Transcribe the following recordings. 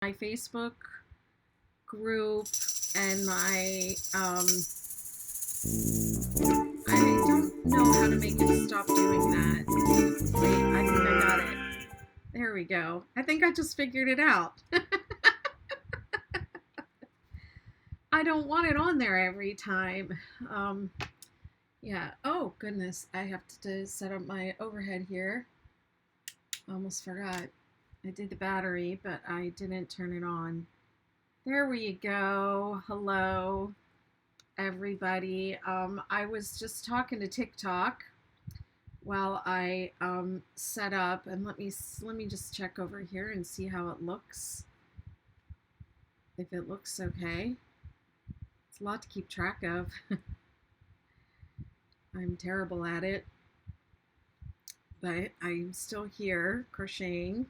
my Facebook group and my, I don't know how to make it stop doing that. Wait, I think I got it. There we go. I think I just figured it out. I don't want it on there every time. Yeah. Oh, goodness. I have to set up my overhead here. Almost forgot. I did the battery, but I didn't turn it on. There we go. Hello, everybody. I was just talking to TikTok while I set up, and let me just check over here and see how it looks. If it looks okay. It's a lot to keep track of. I'm terrible at it, but I'm still here crocheting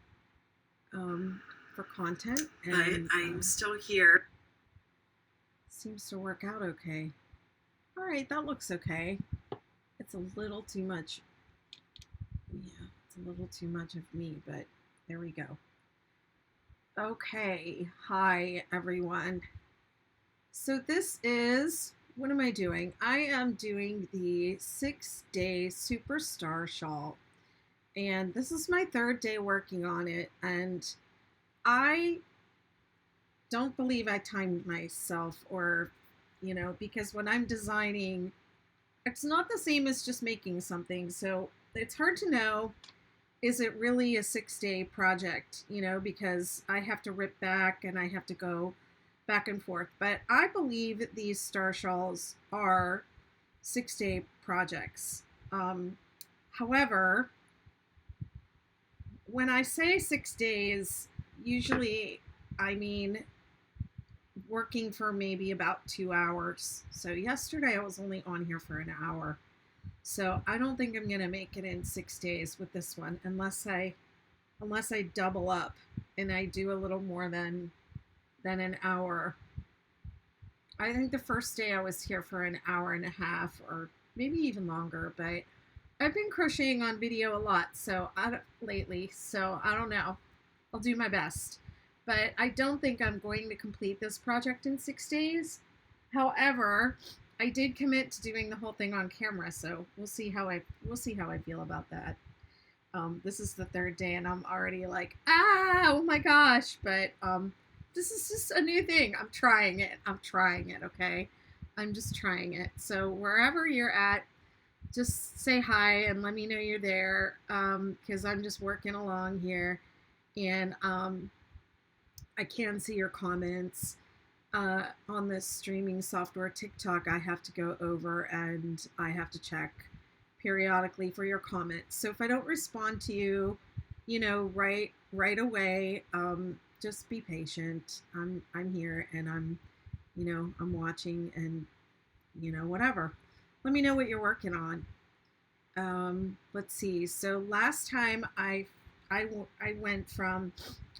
for content, and I'm still here. Seems to work out okay. All right, that looks okay. It's a little too much. Yeah, it's a little too much of me, but there we go. Okay, hi everyone. So this is, what am I doing? I am doing the 6-day Superstar shawl. And this is my 3rd day working on it. And I don't believe I timed myself, or, because when I'm designing, it's not the same as just making something. So it's hard to know, is it really a 6-day project, because I have to rip back and I have to go back and forth. But I believe these star shawls are 6-day projects. However, when I say 6 days, usually I mean working for maybe about 2 hours. So yesterday I was only on here for an hour. So I don't think I'm going to make it in 6 days with this one, unless I double up and I do a little more than an hour. I think the first day I was here for an hour and a half, or maybe even longer, but I've been crocheting on video a lot lately, so I don't know. I'll do my best. But I don't think I'm going to complete this project in 6 days. However, I did commit to doing the whole thing on camera, so we'll see how I feel about that. This is the 3rd day, and I'm already like, oh my gosh! But this is just a new thing. I'm trying it. Okay? I'm just trying it. So wherever you're at, just say hi and let me know you're there, because I'm just working along here, and I can see your comments on this streaming software TikTok. I have to go over and I have to check periodically for your comments. So if I don't respond to you, right away, just be patient. I'm here, and I'm watching, and whatever. Let me know what you're working on. Let's see. So last time I went from,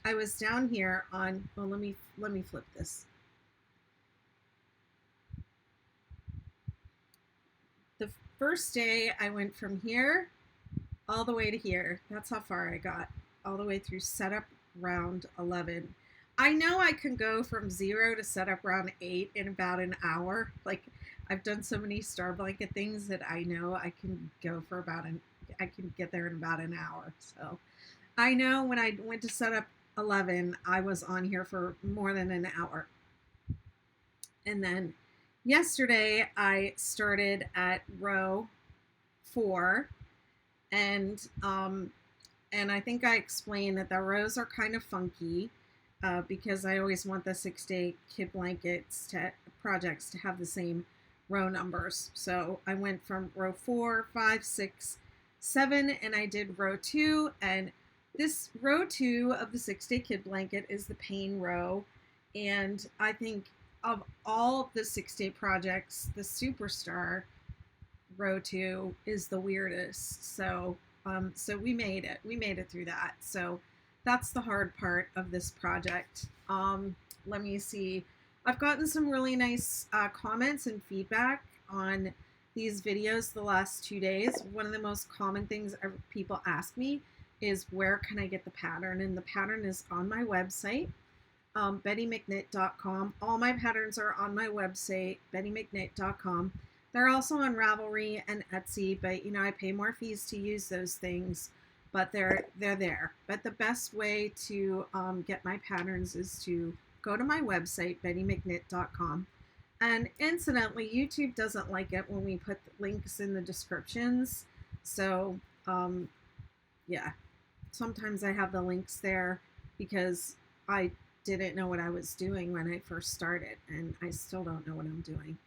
I was down here on, well, let me flip this. The first day I went from here all the way to here. That's how far I got, all the way through setup round 11. I know I can go from 0 to setup round 8 in about an hour. Like, I've done so many star blanket things that I know I can go for I can get there in about an hour. So I know when I went to setup 11, I was on here for more than an hour. And then yesterday I started at row 4, and I think I explained that the rows are kind of funky, because I always want the 6-day kid blankets projects to have the same row numbers. So I went from row 4, 5, 6, 7, and I did row 2. And this row 2 of the 6-day kid blanket is the pain row. And I think of all the 6-day projects, the Superstar row 2 is the weirdest. So we made it. We made it through that. So that's the hard part of this project. Let me see. I've gotten some really nice comments and feedback on these videos the last 2 days. One of the most common things people ask me is, where can I get the pattern? And the pattern is on my website. BettyMcKnit.com. All my patterns are on my website, BettyMcKnit.com. They're also on Ravelry and Etsy, but you know I pay more fees to use those things, but they're there. But the best way to get my patterns is to go to my website, BettyMcKnit.com. And incidentally, YouTube doesn't like it when we put links in the descriptions. So yeah, sometimes I have the links there because I didn't know what I was doing when I first started, and I still don't know what I'm doing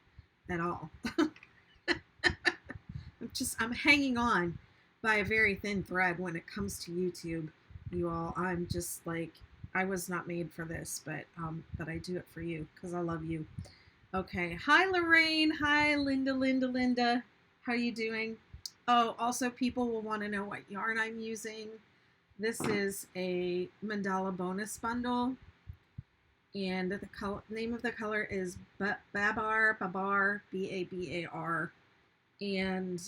at all. I'm hanging on by a very thin thread when it comes to YouTube, you all. I'm just like, I was not made for this, but I do it for you because I love you. Okay. Hi, Lorraine. Hi, Linda. How are you doing? Oh, also, people will want to know what yarn I'm using. This is a Mandala bonus bundle, and the name of the color is Babar, Babar, and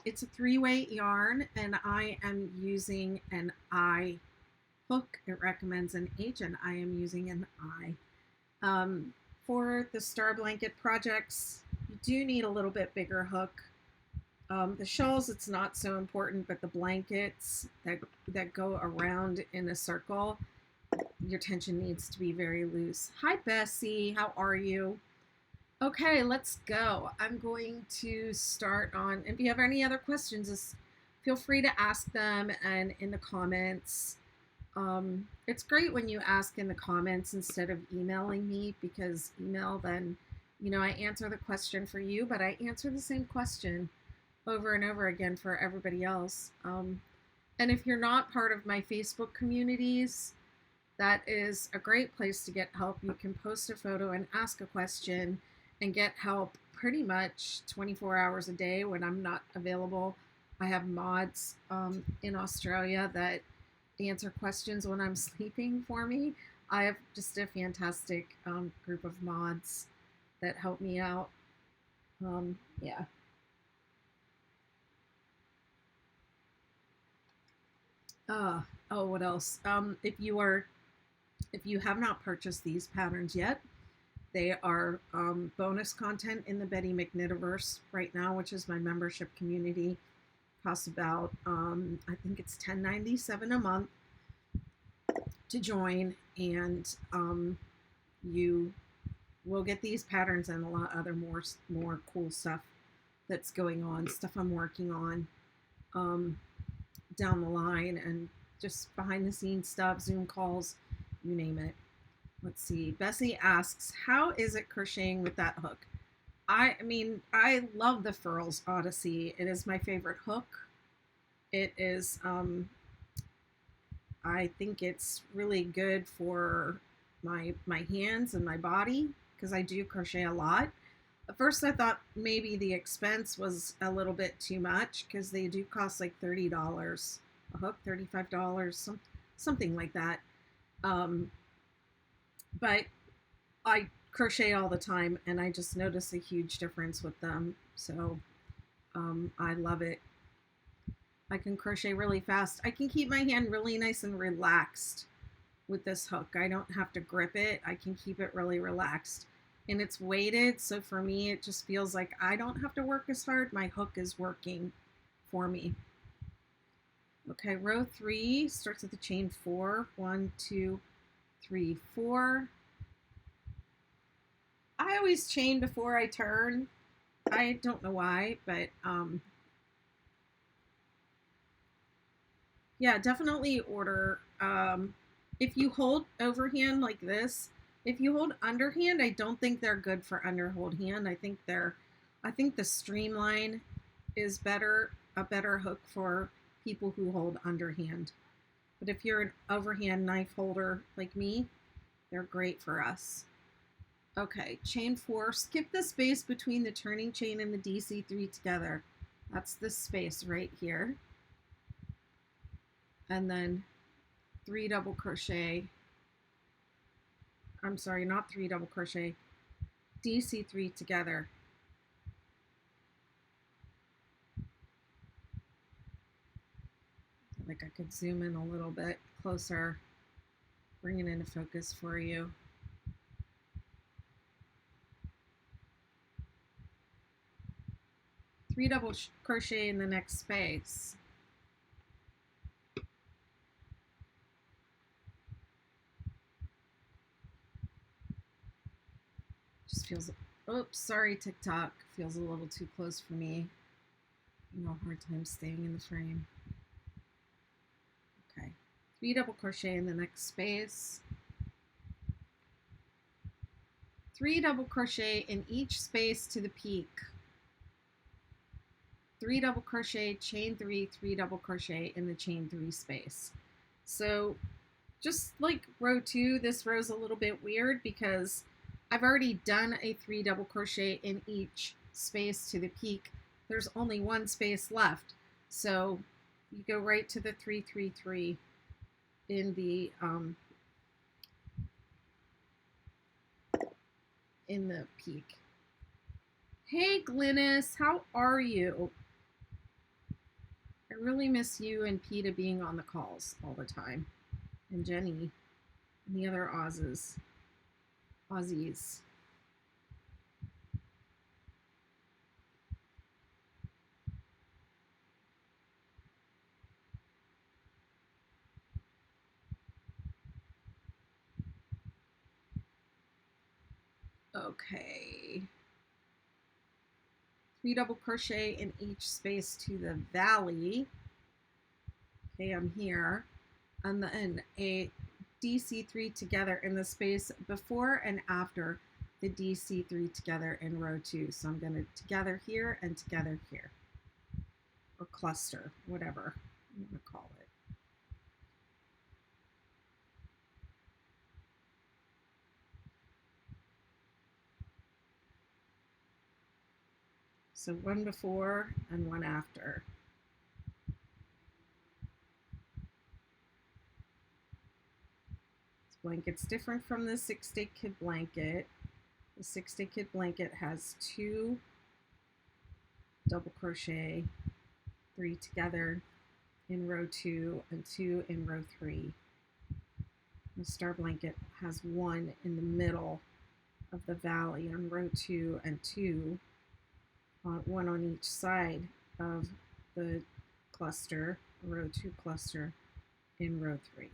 it's a 3-weight yarn, and I am using an I hook. It recommends an H, and I am using an I. For the Star Blanket projects, you do need a little bit bigger hook. The shawls, it's not so important, but the blankets that go around in a circle, your tension needs to be very loose. Hi, Bessie. How are you? Okay, let's go. I'm going to start on, if you have any other questions, just feel free to ask them and in the comments. It's great when you ask in the comments instead of emailing me, because email, then, you know, I answer the question for you, but I answer the same question over and over again for everybody else. And if you're not part of my Facebook communities, that is a great place to get help. You can post a photo and ask a question and get help pretty much 24 hours a day when I'm not available. I have mods in Australia that answer questions when I'm sleeping for me. I have just a fantastic group of mods that help me out. Yeah. Oh, what else? If you have not purchased these patterns yet, they are bonus content in the Betty McKnitiverse right now, which is my membership community. Costs about I think it's $10.97 a month to join, and you will get these patterns and a lot other more cool stuff that's going on, stuff I'm working on down the line, and just behind the scenes stuff, Zoom calls, you name it. Let's see. Bessie asks, how is it crocheting with that hook? I mean, I love the Furls Odyssey. It is my favorite hook. It is, I think it's really good for my hands and my body because I do crochet a lot. At first, I thought maybe the expense was a little bit too much because they do cost like $30 a hook, $35, something like that. But I crochet all the time, and I just notice a huge difference with them. So I love it. I can crochet really fast. I can keep my hand really nice and relaxed with this hook. I don't have to grip it. I can keep it really relaxed. And it's weighted, so for me, it just feels like I don't have to work as hard. My hook is working for me. Okay, row 3 starts with the chain 4. 1, 2, 3, 4. I always chain before I turn. I don't know why, but yeah, definitely order. If you hold overhand like this, if you hold underhand, I don't think they're good for underhold hand. I think the streamline is better, a better hook for people who hold underhand. But if you're an overhand knife holder like me, they're great for us. Okay, chain 4. Skip the space between the turning chain and the DC3 together. That's this space right here. And then 3 double crochet. I'm sorry, not 3 double crochet. DC3 together. Like I could zoom in a little bit closer. bring it into focus for you. Three double crochet in the next space. Just feels, oops, sorry TikTok, feels a little too close for me. You know, hard time staying in the frame. Okay, 3 double crochet in the next space. 3 double crochet in each space to the peak. 3 double crochet, chain 3, 3 double crochet in the chain 3 space. So just like row 2, this row's a little bit weird because I've already done a 3 double crochet in each space to the peak. There's only one space left. So you go right to the 3, 3, 3 in the peak. Hey Glynis, how are you? I really miss you and Peta being on the calls all the time. And Jenny and the other Aussies. Okay. 3 double crochet in each space to the valley. Okay, I'm here. And then a DC3 together in the space before and after the DC3 together in row 2. So I'm going to together here and together here. Or cluster, whatever you want to call it. So one before and one after. This blanket's different from the 6-day kid blanket. The 6-day kid blanket has 2 double crochet, 3 together in row 2 and 2 in row 3. The star blanket has 1 in the middle of the valley on row 2 and 2, 1 on each side of the cluster, row 2 cluster in row 3.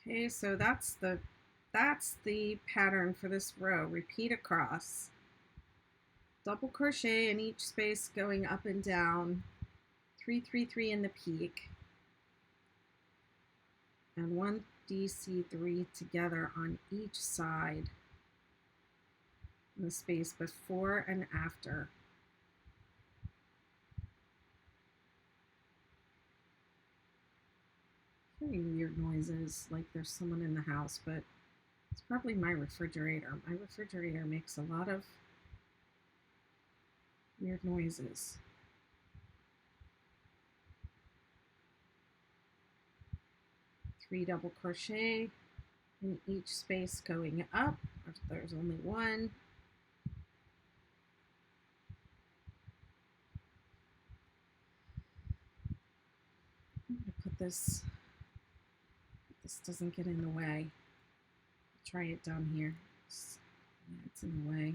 Okay, so that's the pattern for this row. Repeat across. Double crochet in each space going up and down. 3, 3, 3 in the peak. And 1 DC3 together on each side in the space before and after. Hearing weird noises like there's someone in the house, but it's probably my refrigerator. My refrigerator makes a lot of weird noises. Three double crochet in each space going up. There's only one. I'm going to put this, doesn't get in the way. Try it down here. It's in the way.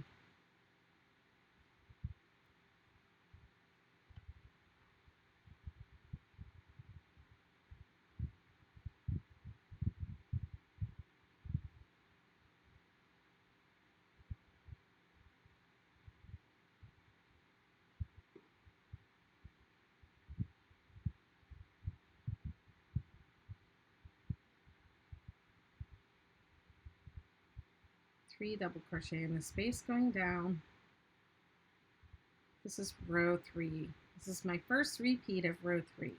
Three double crochet in the space going down. This is row 3. This is my first repeat of row 3.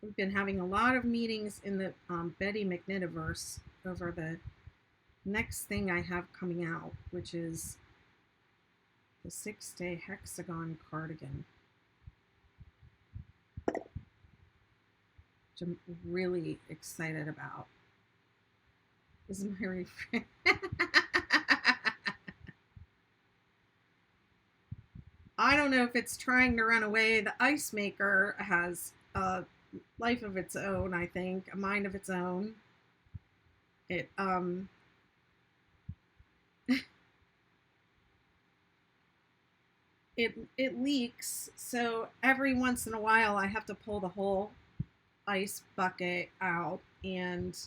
We've been having a lot of meetings in the Betty McKnitiverse over the next thing I have coming out, which is the 6-day hexagon cardigan. I'm really excited about is my refrigerator. I don't know if it's trying to run away. The ice maker has a life of its own, I think, a mind of its own. It it leaks, so every once in a while I have to pull the whole ice bucket out and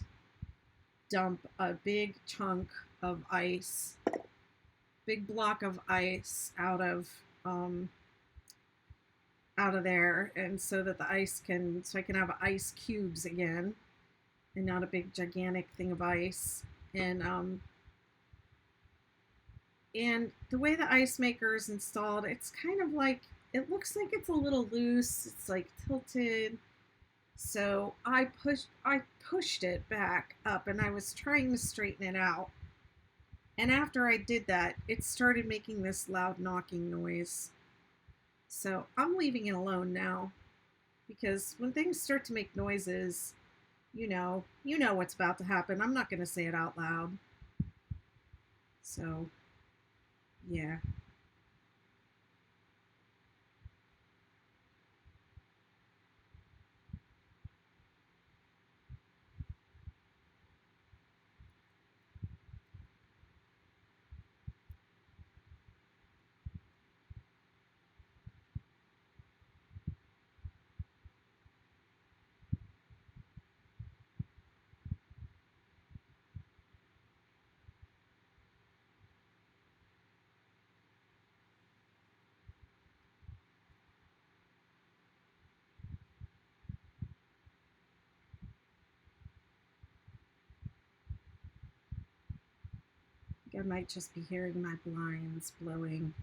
dump a big chunk of ice, big block of ice out of there, and so that the ice can, so I can have ice cubes again and not a big gigantic thing of ice. And the way the ice maker is installed, it's kind of like, it looks like it's a little loose, it's like tilted. So I pushed it back up and I was trying to straighten it out. And after I did that, it started making this loud knocking noise. So I'm leaving it alone now, because when things start to make noises, you know what's about to happen. I'm not going to say it out loud. So, yeah. I might just be hearing my blinds blowing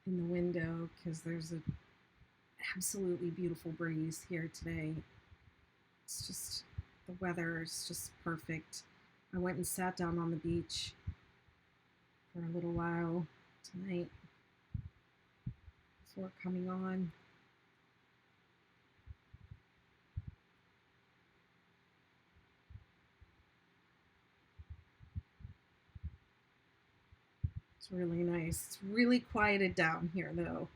in the window because there's an absolutely beautiful breeze here today. It's just, the weather is just perfect. I went and sat down on the beach for a little while tonight before coming on. It's really nice. It's really quieted down here though.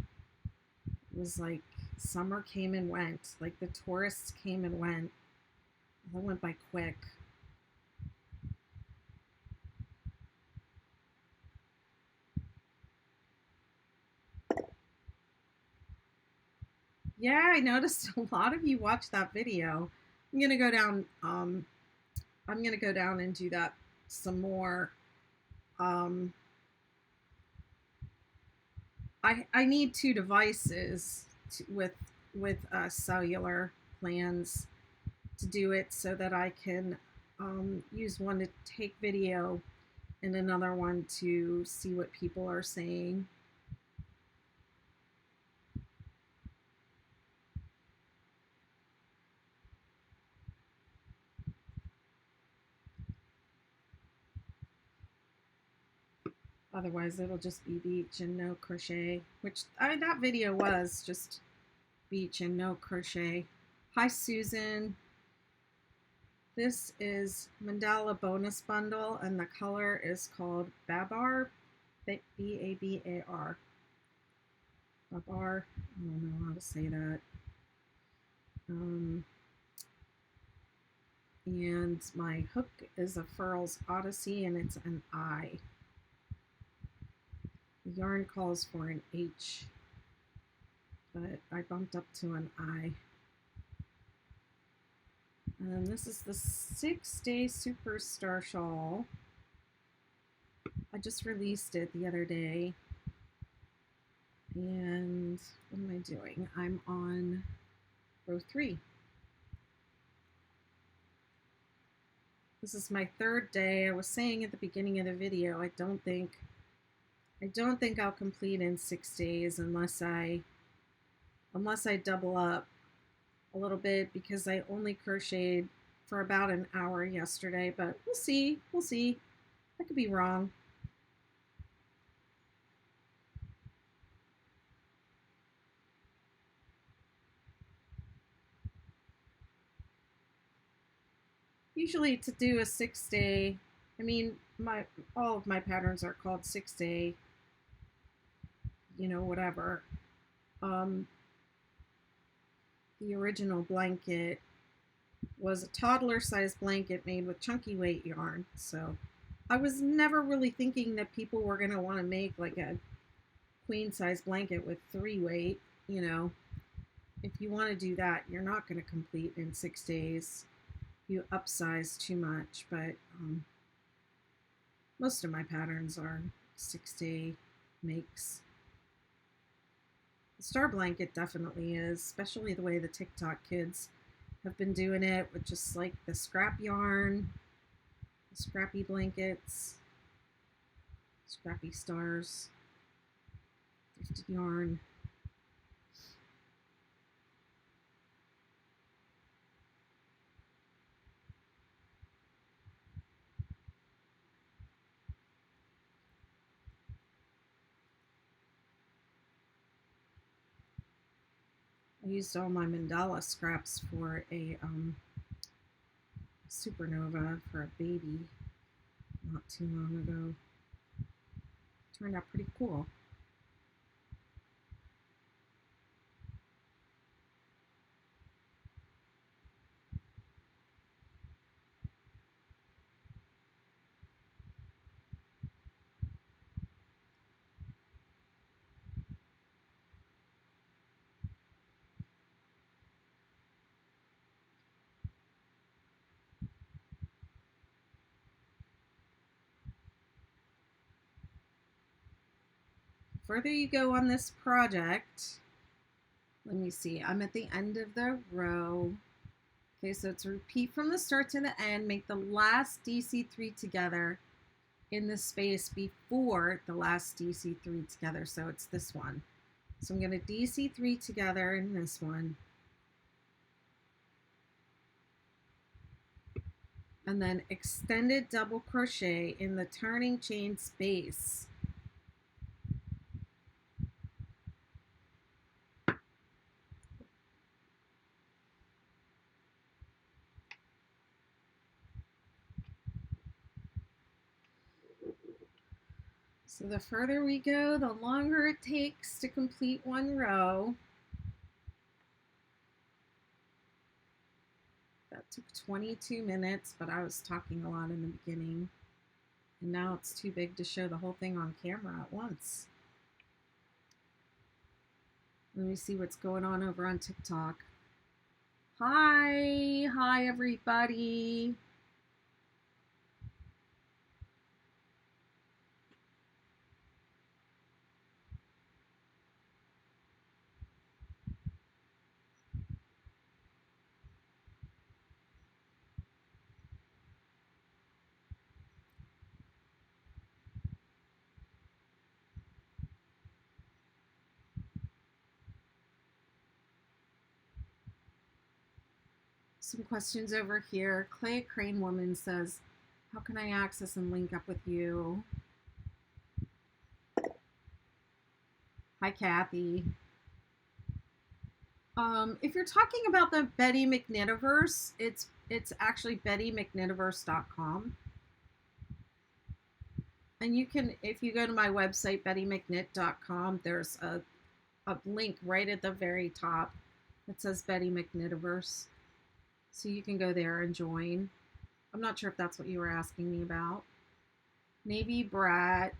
It was like summer came and went, like the tourists came and went. That went by quick. Yeah, I noticed a lot of you watched that video. I'm gonna go down. I'm gonna go down and do that some more. Um, I need two devices with cellular plans to do it, so that I can use one to take video and another one to see what people are saying. Otherwise, it'll just be beach and no crochet, which that video was just beach and no crochet. Hi, Susan. This is Mandala bonus bundle, and the color is called Babar, B-A-B-A-R. Babar, I don't know how to say that. And my hook is a Furls Odyssey, and it's an I. The yarn calls for an H, but I bumped up to an I. And this is the 6-day Superstar shawl. I just released it the other day. And what am I doing? I'm on row 3. This is my 3rd day. I was saying at the beginning of the video, I don't think I'll complete in 6 days unless I double up a little bit, because I only crocheted for about an hour yesterday, but we'll see. I could be wrong. usually to do a 6-day, I mean, all of my patterns are called 6-day, whatever. The original blanket was a toddler sized blanket made with chunky weight yarn. So I was never really thinking that people were going to want to make like a queen size blanket with 3 weight. If you want to do that, you're not going to complete in 6 days. You upsize too much, but most of my patterns are 6-day makes. The star blanket definitely is, especially the way the TikTok kids have been doing it with just like the scrap yarn, the scrappy blankets, scrappy stars, thrifted yarn. I used all my Mandala scraps for a supernova for a baby not too long ago. Turned out pretty cool. The further you go on this project, let me see, I'm at the end of the row. Okay, so it's repeat from the start to the end, make the last DC3 together in the space before the last DC3 together. So it's this one. So I'm going to DC3 together in this one. And then extended double crochet in the turning chain space. So the further we go, the longer it takes to complete one row. That took 22 minutes, but I was talking a lot in the beginning. And now it's too big to show the whole thing on camera at once. Let me see what's going on over on TikTok. Hi everybody. Some questions over here. Clay Crane Woman says, how can I access and link up with you? Hi, Kathy. If you're talking about the Betty McKnitiverse, it's actually bettymcknitiverse.com. And you can, if you go to my website, bettymcknit.com, there's a link right at the very top that says Betty McKnitiverse. So you can go there and join. I'm not sure if that's what you were asking me about. Navy Brat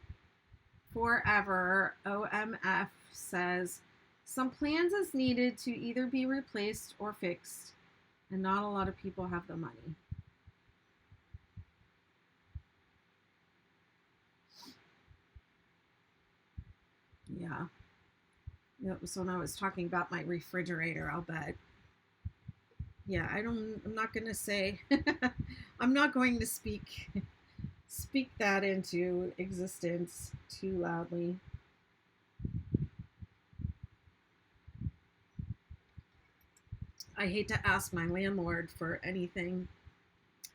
Forever OMF says, some plans is needed to either be replaced or fixed, and not a lot of people have the money. Yeah. That was when I was talking about my refrigerator, I'll bet. Yeah, I'm not going to say, I'm not going to speak that into existence too loudly. I hate to ask my landlord for anything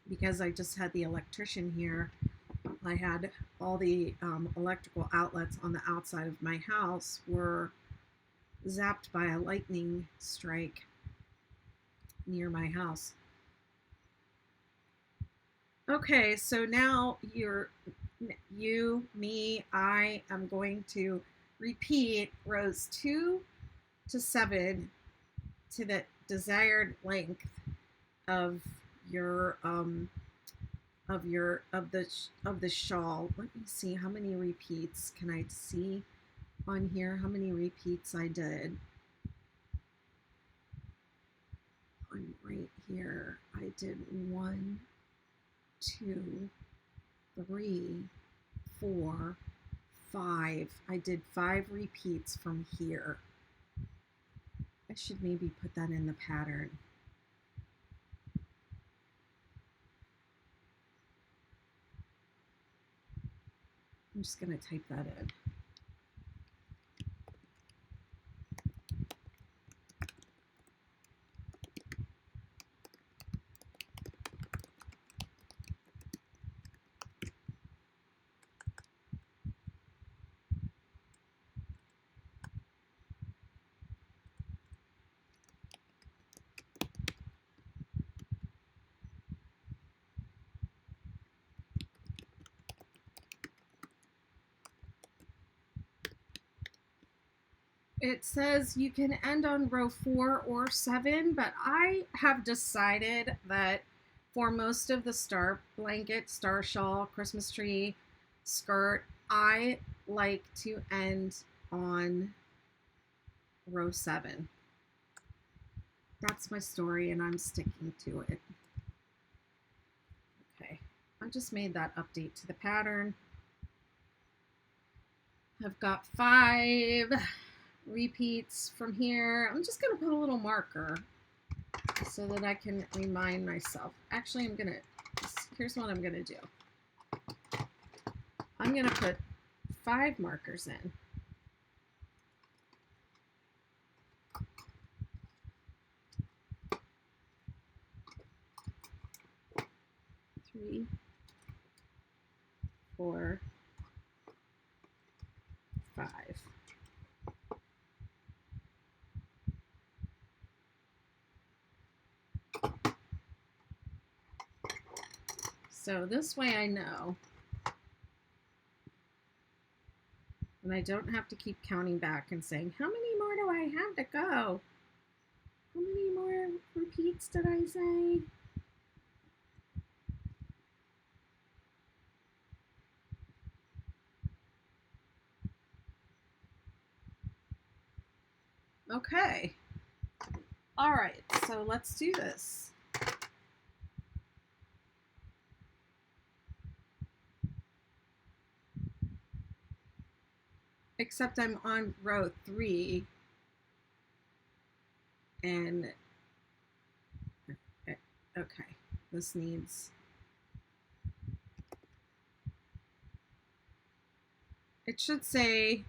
because I just had the electrician here. I had all the electrical outlets on the outside of my house were zapped by a lightning strike near my house. Okay, so now me, I am going to repeat rows 2 to 7 to the desired length of your of the shawl. Let me see how many repeats can I see on here, how many repeats I did. On right here, I did 1, 2, 3, 4, 5. I did 5 repeats from here. I should maybe put that in the pattern. I'm just going to type that in. It says you can end on row 4 or 7, but I have decided that for most of the star blanket, star shawl, Christmas tree, skirt, I like to end on row 7. That's my story and I'm sticking to it. Okay, I just made that update to the pattern. I've got 5 repeats from here. I'm just going to put a little marker so that I can remind myself. Actually, here's what I'm going to do. I'm going to put 5 markers in. 3, 4, 5. So this way I know, and I don't have to keep counting back and saying, how many more do I have to go? How many more repeats did I say? Okay. All right, so let's do this. Except I'm on row 3 and okay, this needs, it should say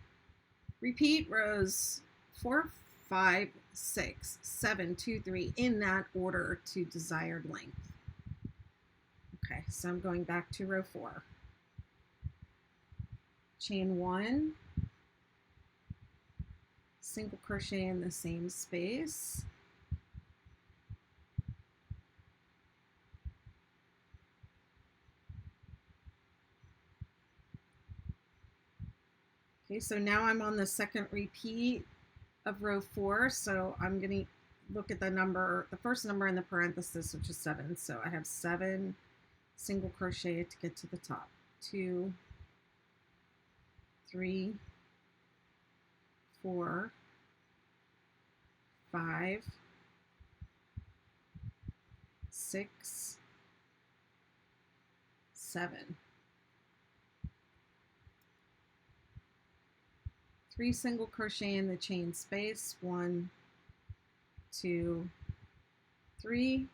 repeat rows 4, 5, 6, 7, 2, 3 in that order to desired length. Okay, so I'm going back to row 4. Chain 1, single crochet in the same space. Okay, so now I'm on the second repeat of row 4, so I'm going to look at the number, the first number in the parenthesis, which is 7. So I have 7 single crochet to get to the top. 2, 3, 4, 5, 6, 7. 3 single crochet in the chain space. 1, 2, 3,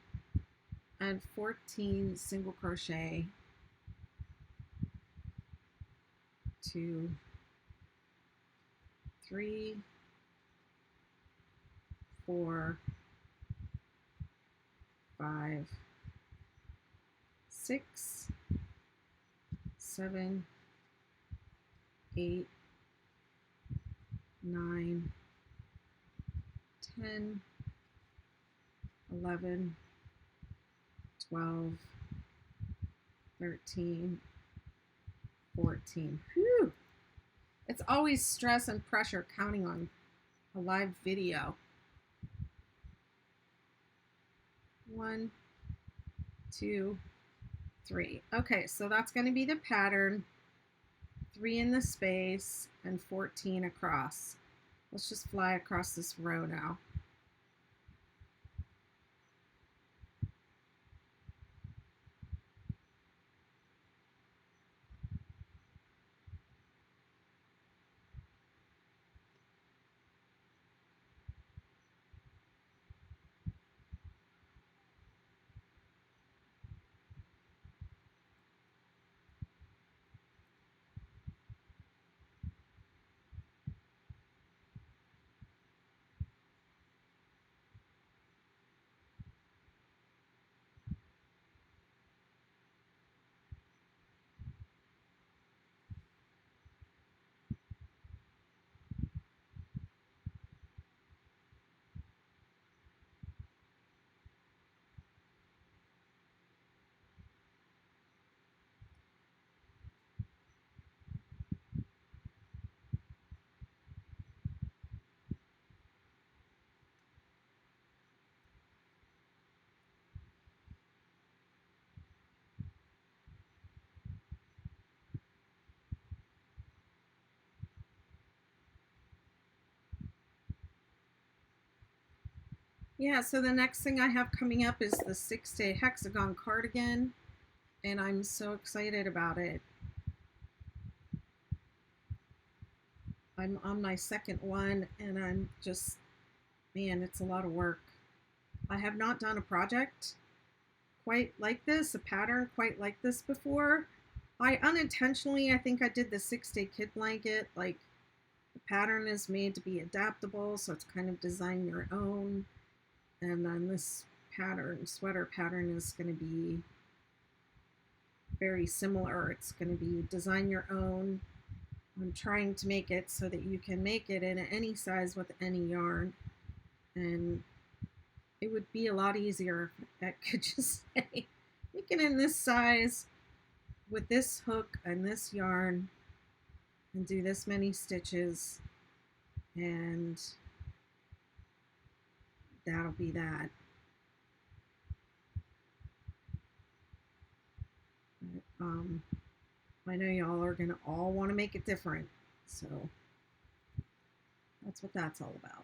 and 14 single crochet. 2, 3, 4, 5, 6, 7, 8, 9, 10, 11, 12, 13, 14. Whew. It's always stress and pressure counting on a live video. 1, 2, 3. Okay, so that's going to be the pattern. 3 in the space and 14 across. Let's just fly across this row now. Yeah, so the next thing I have coming up is the 6-day hexagon cardigan, and I'm so excited about it. I'm on my second one, and I'm just, man, it's a lot of work. I have not done a project quite like this, a pattern quite like this before. I unintentionally, I think I did the 6-day kid blanket, like the pattern is made to be adaptable, so it's kind of design your own. And then this pattern, sweater pattern, is going to be very similar. It's going to be design your own. I'm trying to make it so that you can make it in any size with any yarn. And it would be a lot easier if I could just say, make it in this size with this hook and this yarn and do this many stitches, and that'll be that. But, I know y'all are gonna all want to make it different, so that's what that's all about.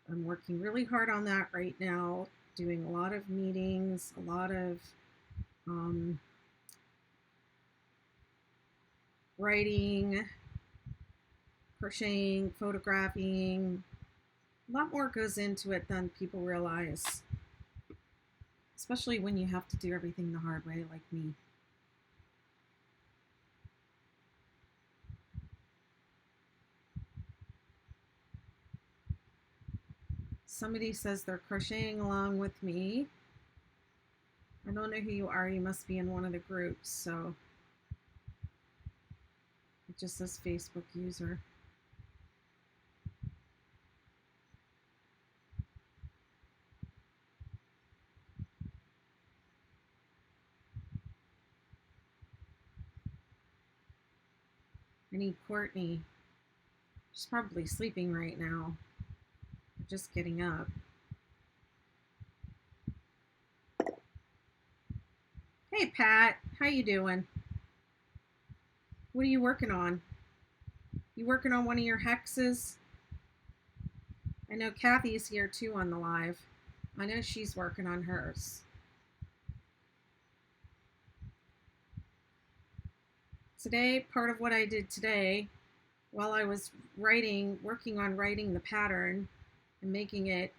I'm working really hard on that right now, doing a lot of meetings, a lot of writing, crocheting, photographing. A lot more goes into it than people realize, especially when you have to do everything the hard way like me. Somebody says they're crocheting along with me. I don't know who you are. You must be in one of the groups, so it just says Facebook user. I need Courtney. She's probably sleeping right now. Just getting up. Hey Pat, how you doing? What are you working on? You working on one of your hexes? I know Kathy's here too on the live. I know she's working on hers. Today, part of what I did today, while I was working on writing the pattern and making it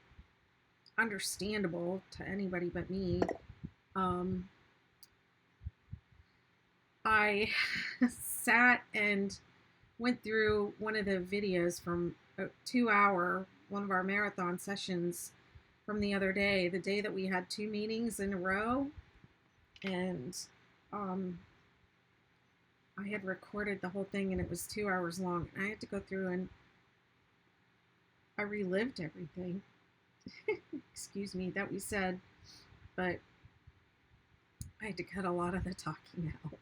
understandable to anybody but me, I sat and went through one of the videos from a 2-hour, one of our marathon sessions from the other day, the day that we had 2 meetings in a row. And I had recorded the whole thing, and it was 2 hours long. And I had to go through, and I relived everything. Excuse me, that we said, but I had to cut a lot of the talking out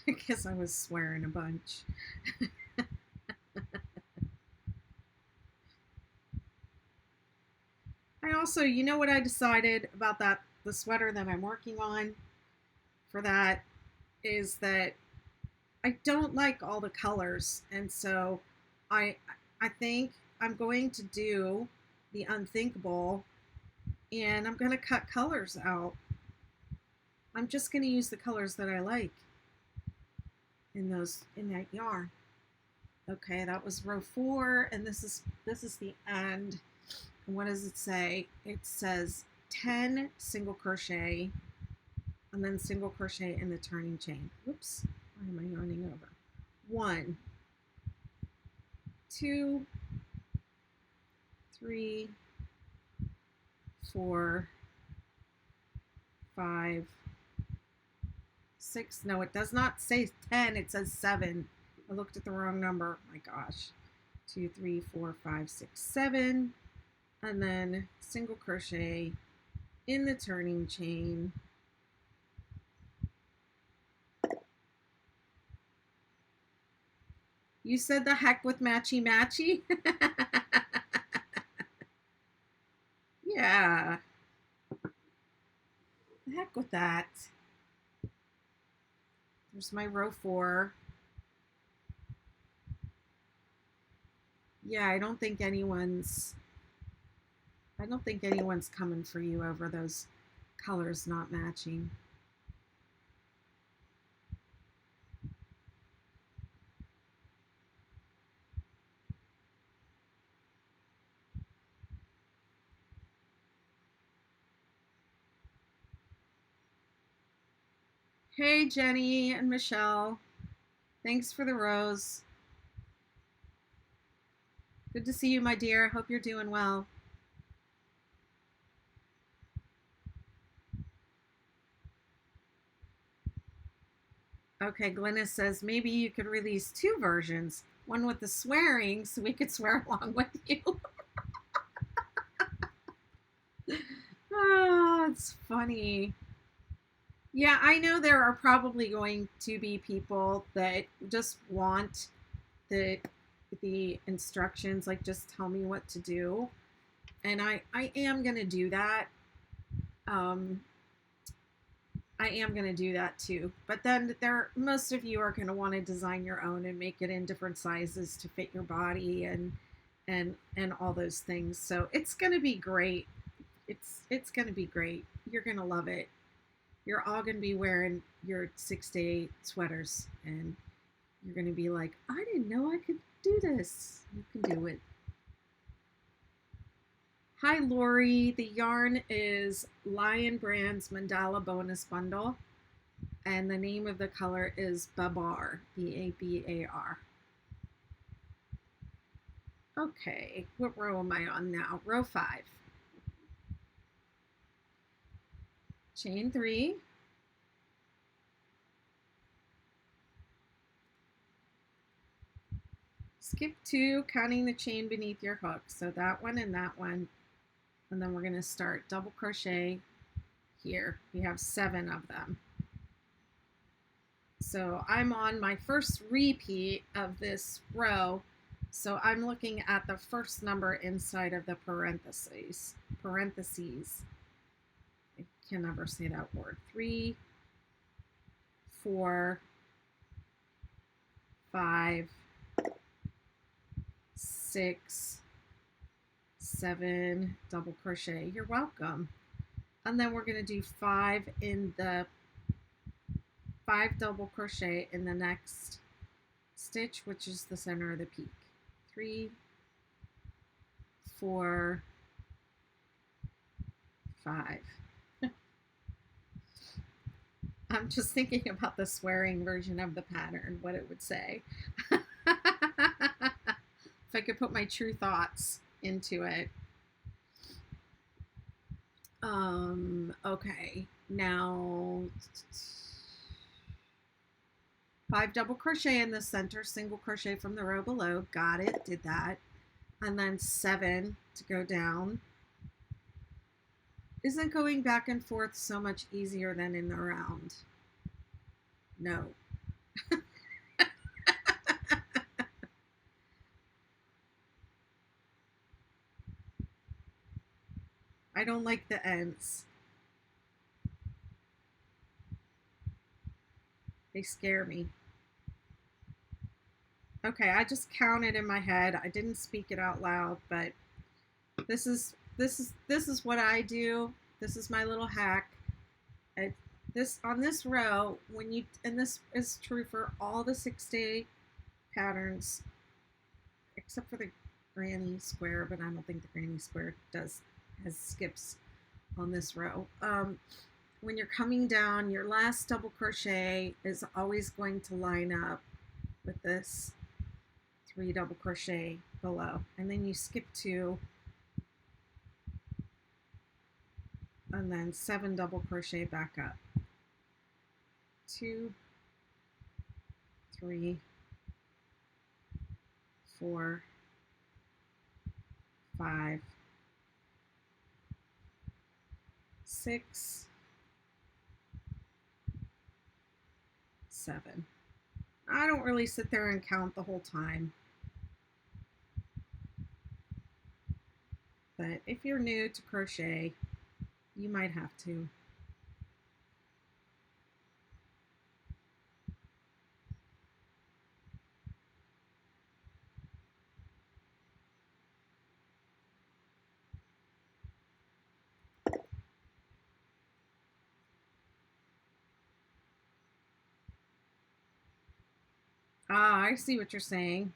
because I was swearing a bunch. I also, you know what I decided about that, the sweater that I'm working on for that is that I don't like all the colors. And so I I think I'm going to do the unthinkable and I'm going to cut colors out. I'm just going to use the colors that I like in that yarn. Okay, that was row 4 and this is the end. And what does it say? It says 10 single crochet and then single crochet in the turning chain. Whoops, why am I yarning over? 1, 2, 3, 4, 5, 6. No, it does not say 10. It says 7. I looked at the wrong number. Oh my gosh. 2, 3, 4, 5, 6, 7. And then single crochet in the turning chain. You said the heck with matchy matchy? Yeah. The heck with that. There's my row 4. Yeah, I don't think anyone's coming for you over those colors not matching. Hey, Jenny and Michelle. Thanks for the rose. Good to see you, my dear. Hope you're doing well. Okay, Glennis says maybe you could release 2 versions. One with the swearing so we could swear along with you. Oh, it's funny. Yeah, I know there are probably going to be people that just want the instructions, like just tell me what to do. And I am going to do that. I am going to do that too. But then most of you are going to want to design your own and make it in different sizes to fit your body and all those things. So it's going to be great. It's going to be great. You're going to love it. You're all going to be wearing your 6-day sweaters and you're going to be like, I didn't know I could do this. You can do it. Hi, Lori. The yarn is Lion Brand's Mandala Bonus Bundle. And the name of the color is Babar. B-A-B-A-R. Okay, what row am I on now? Row 5. Chain 3. Skip 2, counting the chain beneath your hook. So that one and that one. And then we're going to start double crochet here. We have 7 of them. So I'm on my first repeat of this row. So I'm looking at the first number inside of the parentheses. I can never say that word. 3, 4, 5, 6, 7, double crochet. You're welcome. And then we're going to do 5 double crochet in the next stitch, which is the center of the peak. 3, 4, 5. I'm just thinking about the swearing version of the pattern, what it would say. If I could put my true thoughts into it. Okay, now 5 double crochet in the center, single crochet from the row below. Got it, did that. and then 7 to go down. Isn't going back and forth so much easier than in the round? No. I don't like the ends. They scare me. Okay, I just counted in my head. I didn't speak it out loud, but this is what I do. This is my little hack. This on this row, when you, and this is true for all the 6-day patterns except for the granny square, but I don't think the granny square has skips on this row. When you're coming down, your last double crochet is always going to line up with this 3 double crochet below, and then you skip 2 and then 7 double crochet back up. 2, 3, 4, 5, 6, 7. I don't really sit there and count the whole time, but if you're new to crochet, you might have to. Ah, I see what you're saying.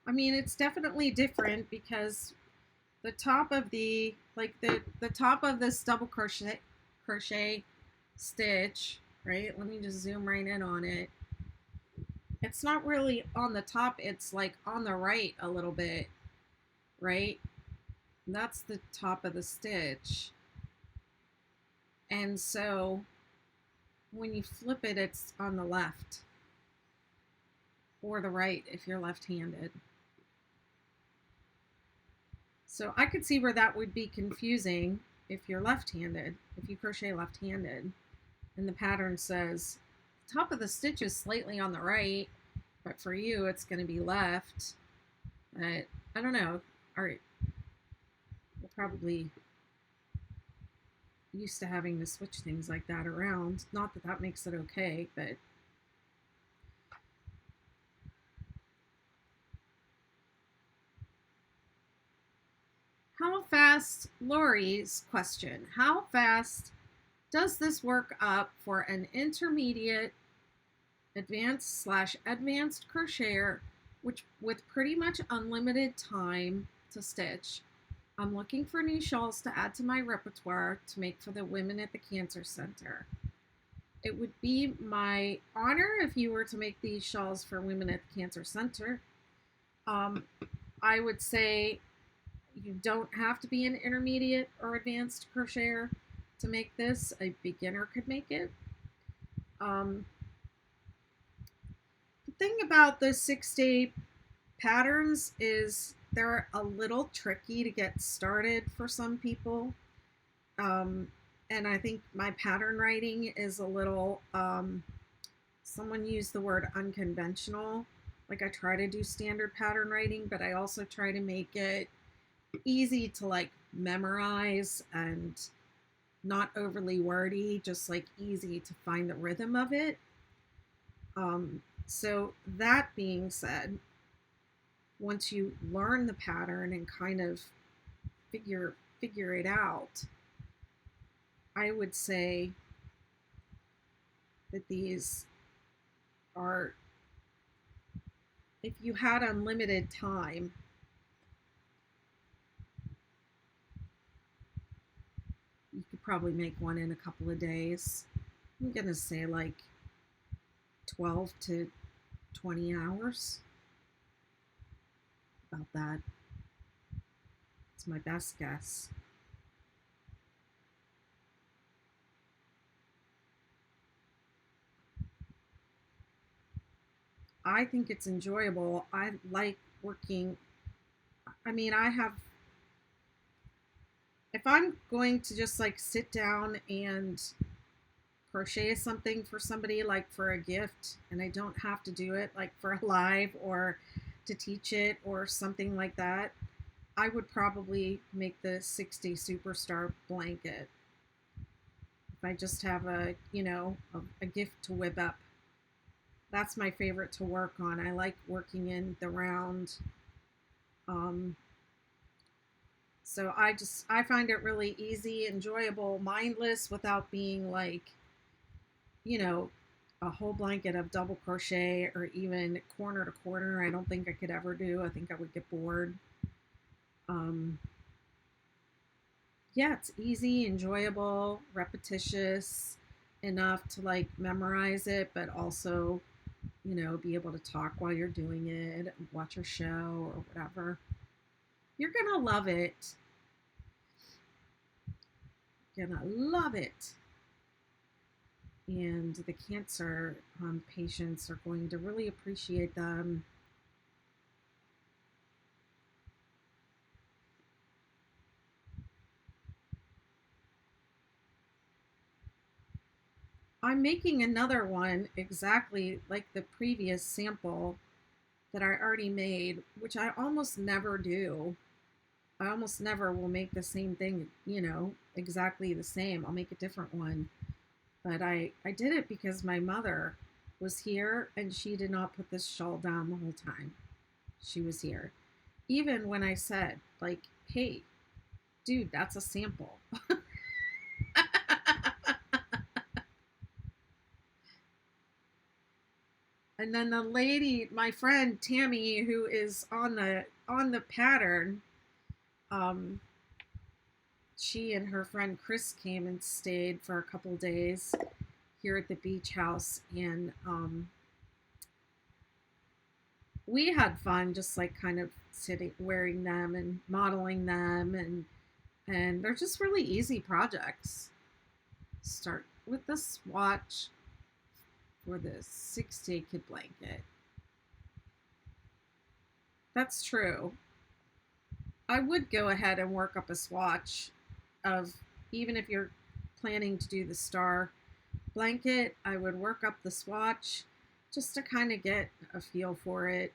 I mean, it's definitely different because the top of the top of this double crochet stitch, right? Let me just zoom right in on it. It's not really on the top, it's like on the right a little bit, right? That's the top of the stitch. And so when you flip it, it's on the left or the right if you're left-handed. So I could see where that would be confusing if you're left-handed, if you crochet left-handed, and the pattern says top of the stitch is slightly on the right, but for you it's going to be left. But I don't know. All right, you're probably used to having to switch things like that around. Not that that makes it okay, but how fast, Lori's question, how fast does this work up for an intermediate, advanced / advanced crocheter, which with pretty much unlimited time to stitch? I'm looking for new shawls to add to my repertoire to make for the women at the Cancer Center. It would be my honor if you were to make these shawls for women at the Cancer Center. I would say you don't have to be an intermediate or advanced crocheter to make this. A beginner could make it. The thing about the 6-day patterns is they're a little tricky to get started for some people. And I think my pattern writing is a little, someone used the word unconventional. Like, I try to do standard pattern writing, but I also try to make it easy to like memorize and not overly wordy, just like easy to find the rhythm of it. So that being said, once you learn the pattern and kind of figure it out, I would say that these are, if you had unlimited time, you could probably make one in a couple of days. I'm gonna say like 12 to 20 hours, about that. It's my best guess. I think it's enjoyable. I like working. I mean, I have, if I'm going to just like sit down and crochet something for somebody, like for a gift, and I don't have to do it like for a live or to teach it or something like that, I would probably make the 60 superstar blanket. If I just have a gift to whip up, that's my favorite to work on. I like working in the round. Um, so I find it really easy, enjoyable, mindless, without being like, you know, a whole blanket of double crochet or even corner to corner. I don't think I could ever do. I think I would get bored. Um, yeah, it's easy, enjoyable, repetitious enough to like memorize it, but also, be able to talk while you're doing it, watch a show or whatever. You're gonna love it. You're gonna love it. And the cancer patients are going to really appreciate them. I'm making another one exactly like the previous sample that I already made, which I almost never do. I almost never will make the same thing, exactly the same. I'll make a different one. But I did it because my mother was here and she did not put this shawl down the whole time she was here. Even when I said, like, hey, dude, that's a sample. And then the lady, my friend Tammy, who is on the pattern, um, she and her friend Chris came and stayed for a couple days here at the beach house, and we had fun just like kind of sitting wearing them and modeling them, and they're just really easy projects. Start with the swatch for the 6-day kid blanket. That's true. I would go ahead and work up a swatch of, even if you're planning to do the star blanket, I would work up the swatch just to kind of get a feel for it.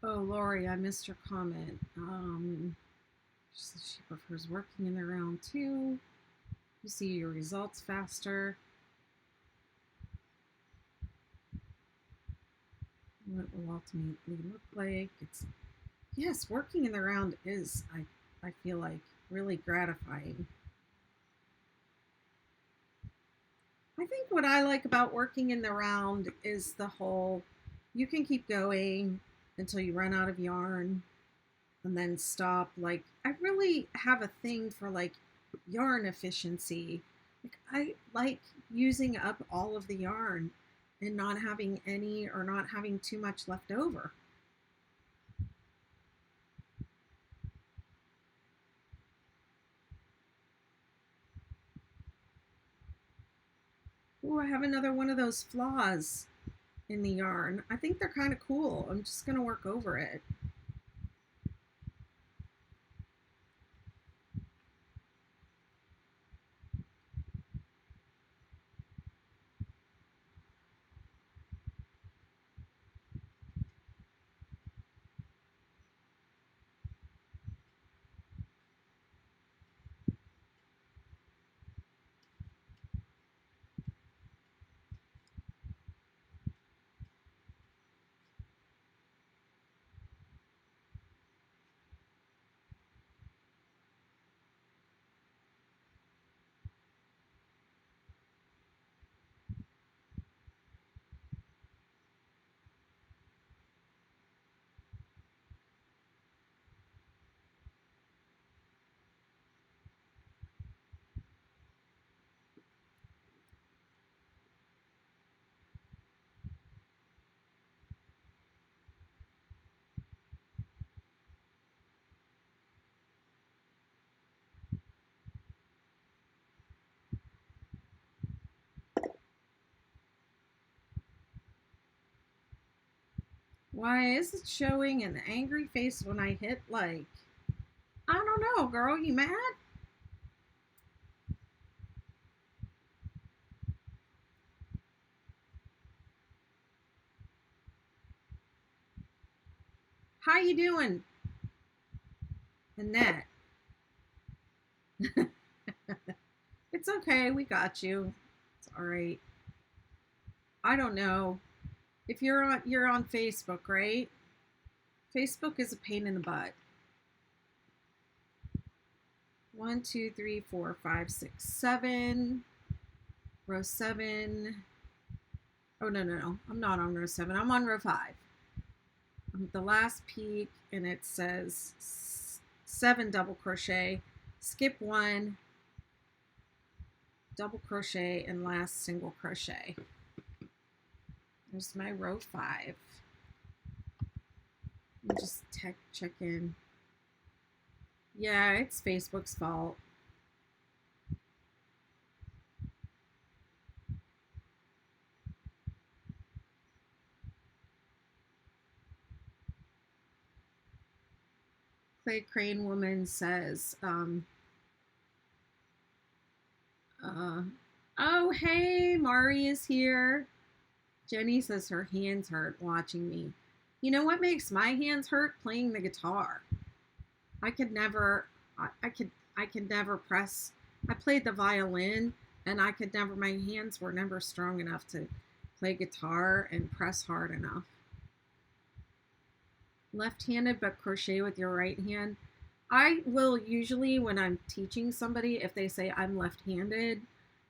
Oh, Lori, I missed your comment. She says she prefers working in the round too. You see your results faster. What it will ultimately look like. It's, yes, working in the round is, I feel like, really gratifying. I think what I like about working in the round is the whole, you can keep going until you run out of yarn and then stop. Like, I really have a thing for like yarn efficiency. Like, I like using up all of the yarn and not having any or not having too much left over. Ooh, I have another one of those flaws in the yarn. I think they're kind of cool. I'm just going to work over it. Why is it showing an angry face when I hit like? I don't know, girl. You mad? How you doing, Annette? It's okay. We got you. It's all right. I don't know if you're on Facebook, right? Facebook is a pain in the butt. 1, 2, 3, 4, 5, 6, 7. Row 7. Oh, no. I'm not on row 7. I'm on row 5. I'm at the last peak, and it says 7 double crochet, skip 1, double crochet, and last single crochet. There's my row 5. Let me just check in. Yeah, it's Facebook's fault. Clay Crane Woman says, oh, hey, Mari is here. Jenny says her hands hurt watching me. You know what makes my hands hurt? Playing the guitar. I could never press. I played the violin, and my hands were never strong enough to play guitar and press hard enough. Left-handed but crochet with your right hand. I will usually, when I'm teaching somebody, if they say I'm left-handed,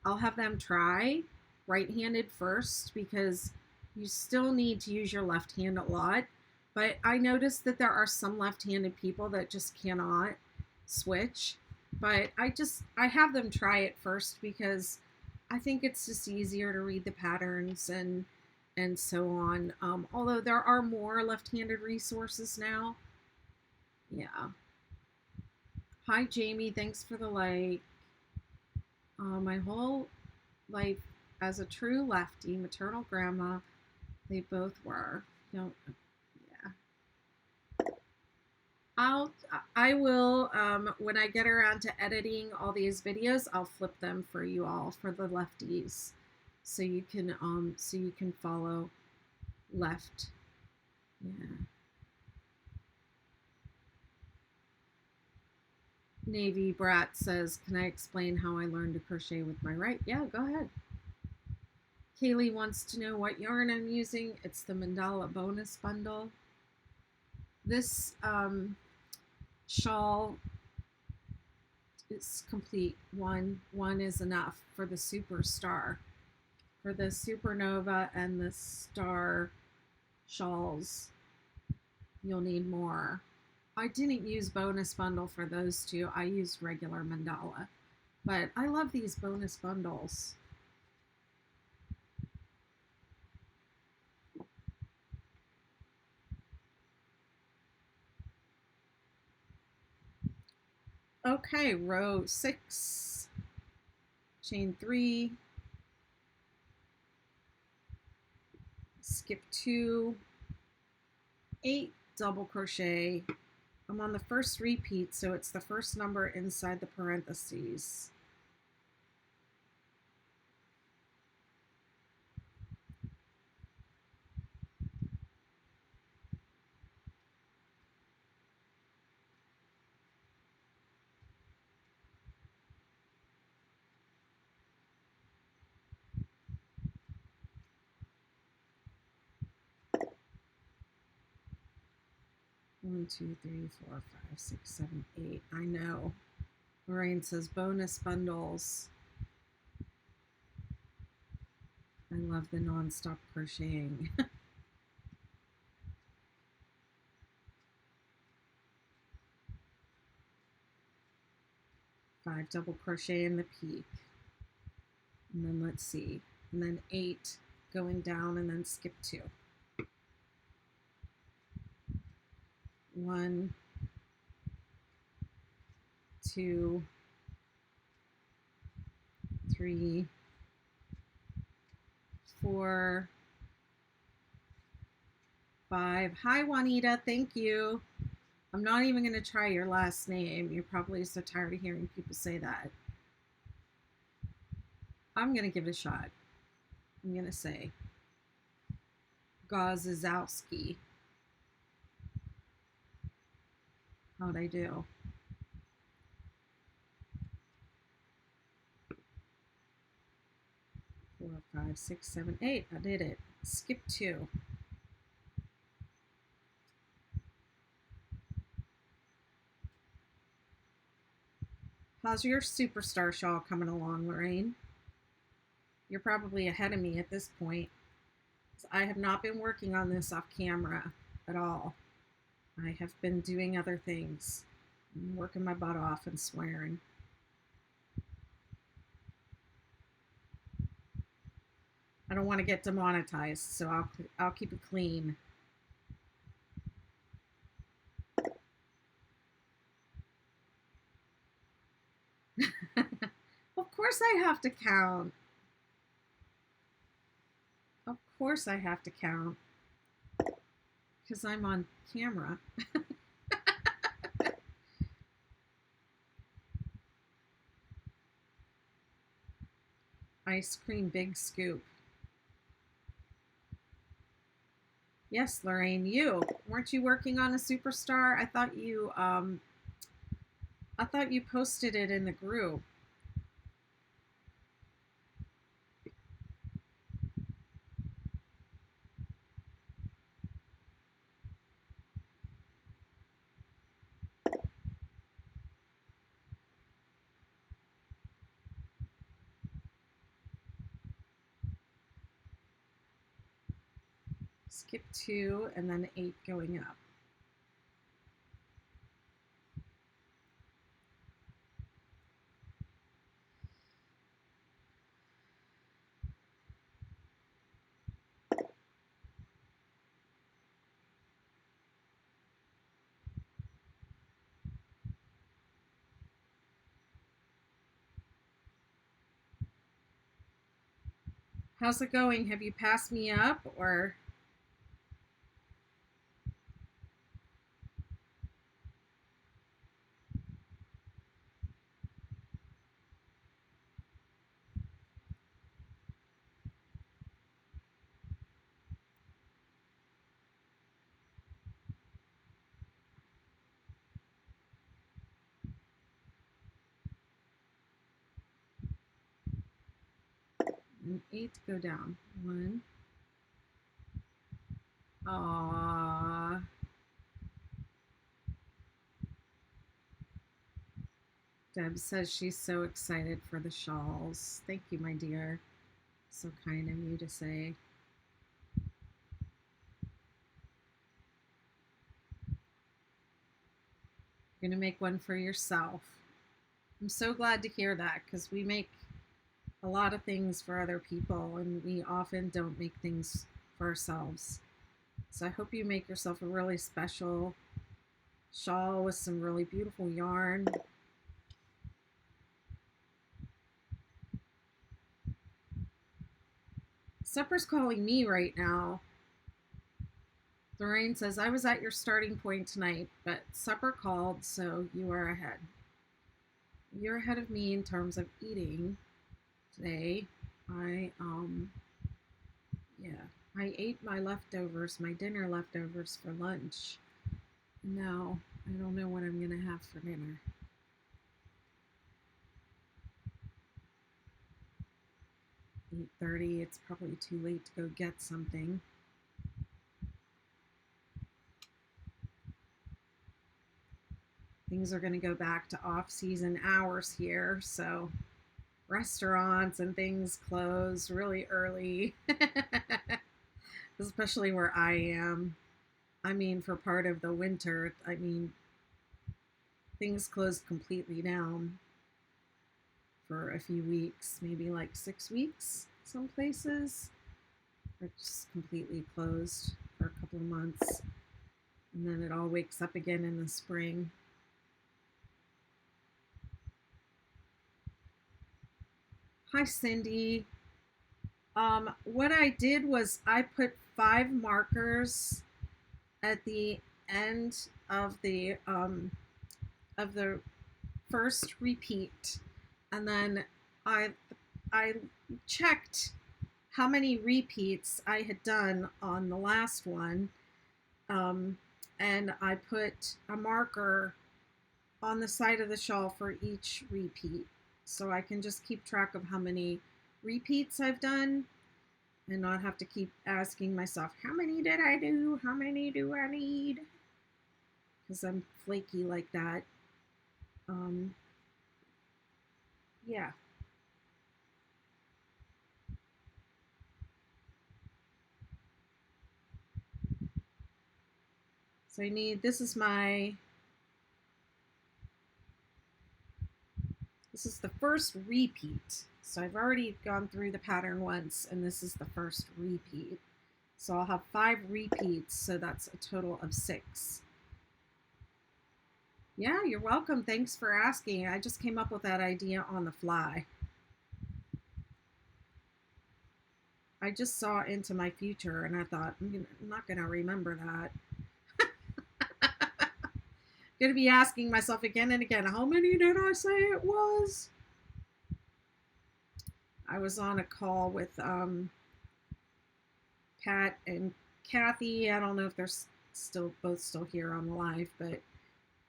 I'll have them try right-handed first, because you still need to use your left hand a lot. But I noticed that there are some left-handed people that just cannot switch. But I have them try it first, because I think it's just easier to read the patterns and so on. Although there are more left-handed resources now. Yeah. Hi, Jamie. Thanks for the like. My whole life as a true lefty, maternal grandma, they both were. Don't. Yeah. I will, when I get around to editing all these videos, I'll flip them for you all, for the lefties, so you can follow left. Yeah. Navy Brat says, can I explain how I learned to crochet with my right? Yeah, go ahead. Kaylee wants to know what yarn I'm using. It's the Mandala bonus bundle. This shawl is complete. One is enough for the superstar. For the supernova and the star shawls, you'll need more. I didn't use bonus bundle for those two. I used regular Mandala. But I love these bonus bundles. Okay, row 6, chain 3, skip 2, 8 double crochet. I'm on the first repeat, so it's the first number inside the parentheses. One, two, three, four, five, six, 7, 8. I know. Lorraine says bonus bundles. I love the non-stop crocheting. 5 double crochet in the peak. And then let's see. And then 8 going down and then skip 2. 1, 2, 3, 4, 5. Hi, Juanita. Thank you. I'm not even going to try your last name. You're probably so tired of hearing people say that. I'm going to give it a shot. I'm going to say Gozowski. How'd I do? 4, 5, 6, 7, 8. I did it. Skip 2. How's your superstar shawl coming along, Lorraine? You're probably ahead of me at this point. I have not been working on this off camera at all. I have been doing other things. I'm working my butt off and swearing. I don't want to get demonetized, so I'll keep it clean. Of course I have to count. Of course I have to count. Because I'm on camera. Ice cream big scoop. Yes, Lorraine, you. Weren't you working on a superstar? I thought you posted it in the group. Skip 2 and then 8 going up. How's it going? Have you passed me up or? And 8 go down. 1. Aww. Deb says she's so excited for the shawls. Thank you, my dear. So kind of you to say. You're going to make one for yourself. I'm so glad to hear that because we make a lot of things for other people and we often don't make things for ourselves. So I hope you make yourself a really special shawl with some really beautiful yarn. Supper's calling me right now. Lorraine says, I was at your starting point tonight, but supper called, so you are ahead. You're ahead of me in terms of eating today. I, yeah, I ate my leftovers, my dinner leftovers for lunch. Now, I don't know what I'm going to have for dinner. 8:30, it's probably too late to go get something. Things are going to go back to off-season hours here, so restaurants and things close really early, especially where I am. I mean, for part of the winter, I mean, things closed completely down for a few weeks, maybe like 6 weeks, some places are just completely closed for a couple of months. And then it all wakes up again in the spring. Hi, Cindy. What I did was I put 5 markers at the end of the first repeat, and then I I checked how many repeats I had done on the last one, um, and I put a marker on the side of the shawl for each repeat, so I can just keep track of how many repeats I've done and not have to keep asking myself, how many did I do? How many do I need? Because I'm flaky like that. Um, yeah. So I need, this is the first repeat. So I've already gone through the pattern once, and this is the first repeat. So I'll have 5 repeats, so that's a total of 6. Yeah, you're welcome. Thanks for asking. I just came up with that idea on the fly. I just saw into my future and I thought, I'm not going to remember that. Going to be asking myself again and again, how many did I say it was? I was on a call with Pat and Kathy. I don't know if they're both still here on the live, but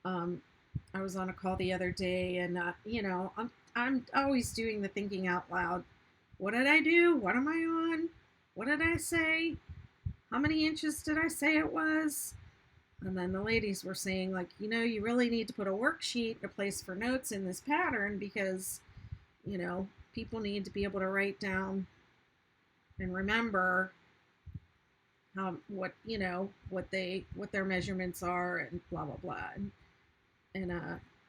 I was on a call the other day, and I'm always doing the thinking out loud. What did I do? What am I on? What did I say? How many inches did I say it was? And then the ladies were saying, like, you really need to put a worksheet, a place for notes in this pattern because, people need to be able to write down and remember what their measurements are and blah blah blah.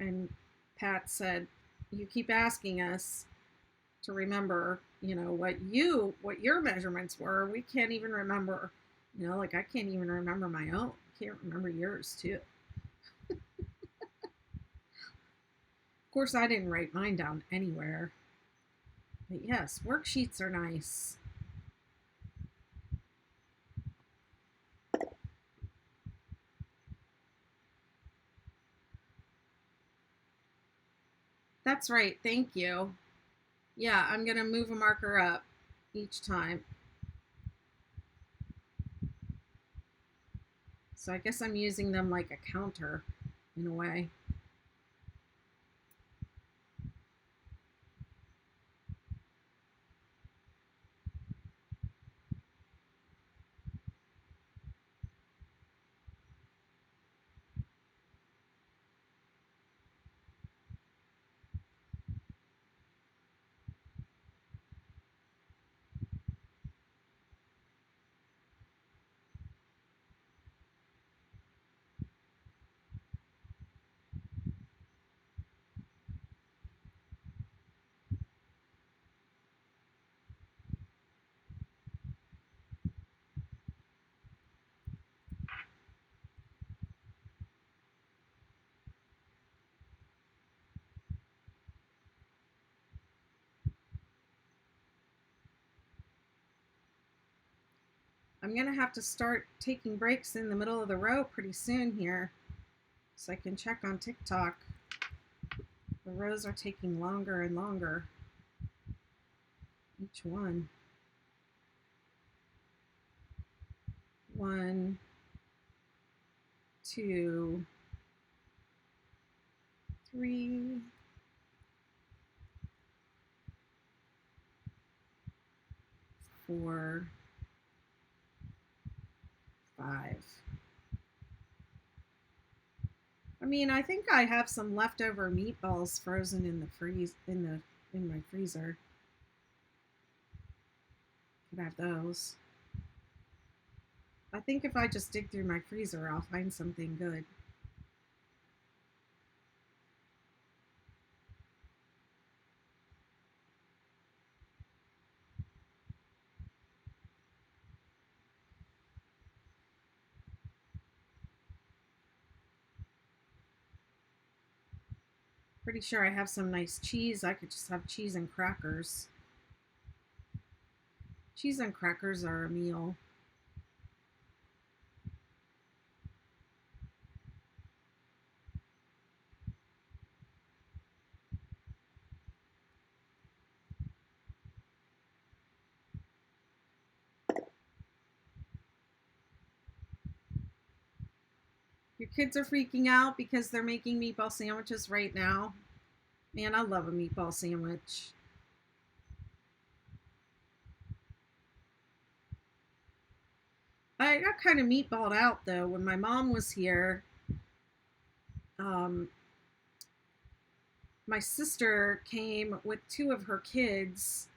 And Pat said, you keep asking us to remember, what your measurements were. We can't even remember, like I can't even remember my own. I can't remember yours too. Of course, I didn't write mine down anywhere. But yes, worksheets are nice. That's right. Thank you. Yeah, I'm going to move a marker up each time. So I guess I'm using them like a counter in a way. I'm gonna have to start taking breaks in the middle of the row pretty soon here, so I can check on TikTok. The rows are taking longer and longer, each one. 1, 2, 3, 4, 5. I mean, I think I have some leftover meatballs frozen in the in my freezer. Could have those. I think if I just dig through my freezer, I'll find something good. Pretty sure I have some nice cheese. I could just have cheese and crackers. Cheese and crackers are a meal. Your kids are freaking out because they're making meatball sandwiches right now. Man, I love a meatball sandwich. I got kind of meatballed out though when my mom was here. Um, my sister came with 2 of her kids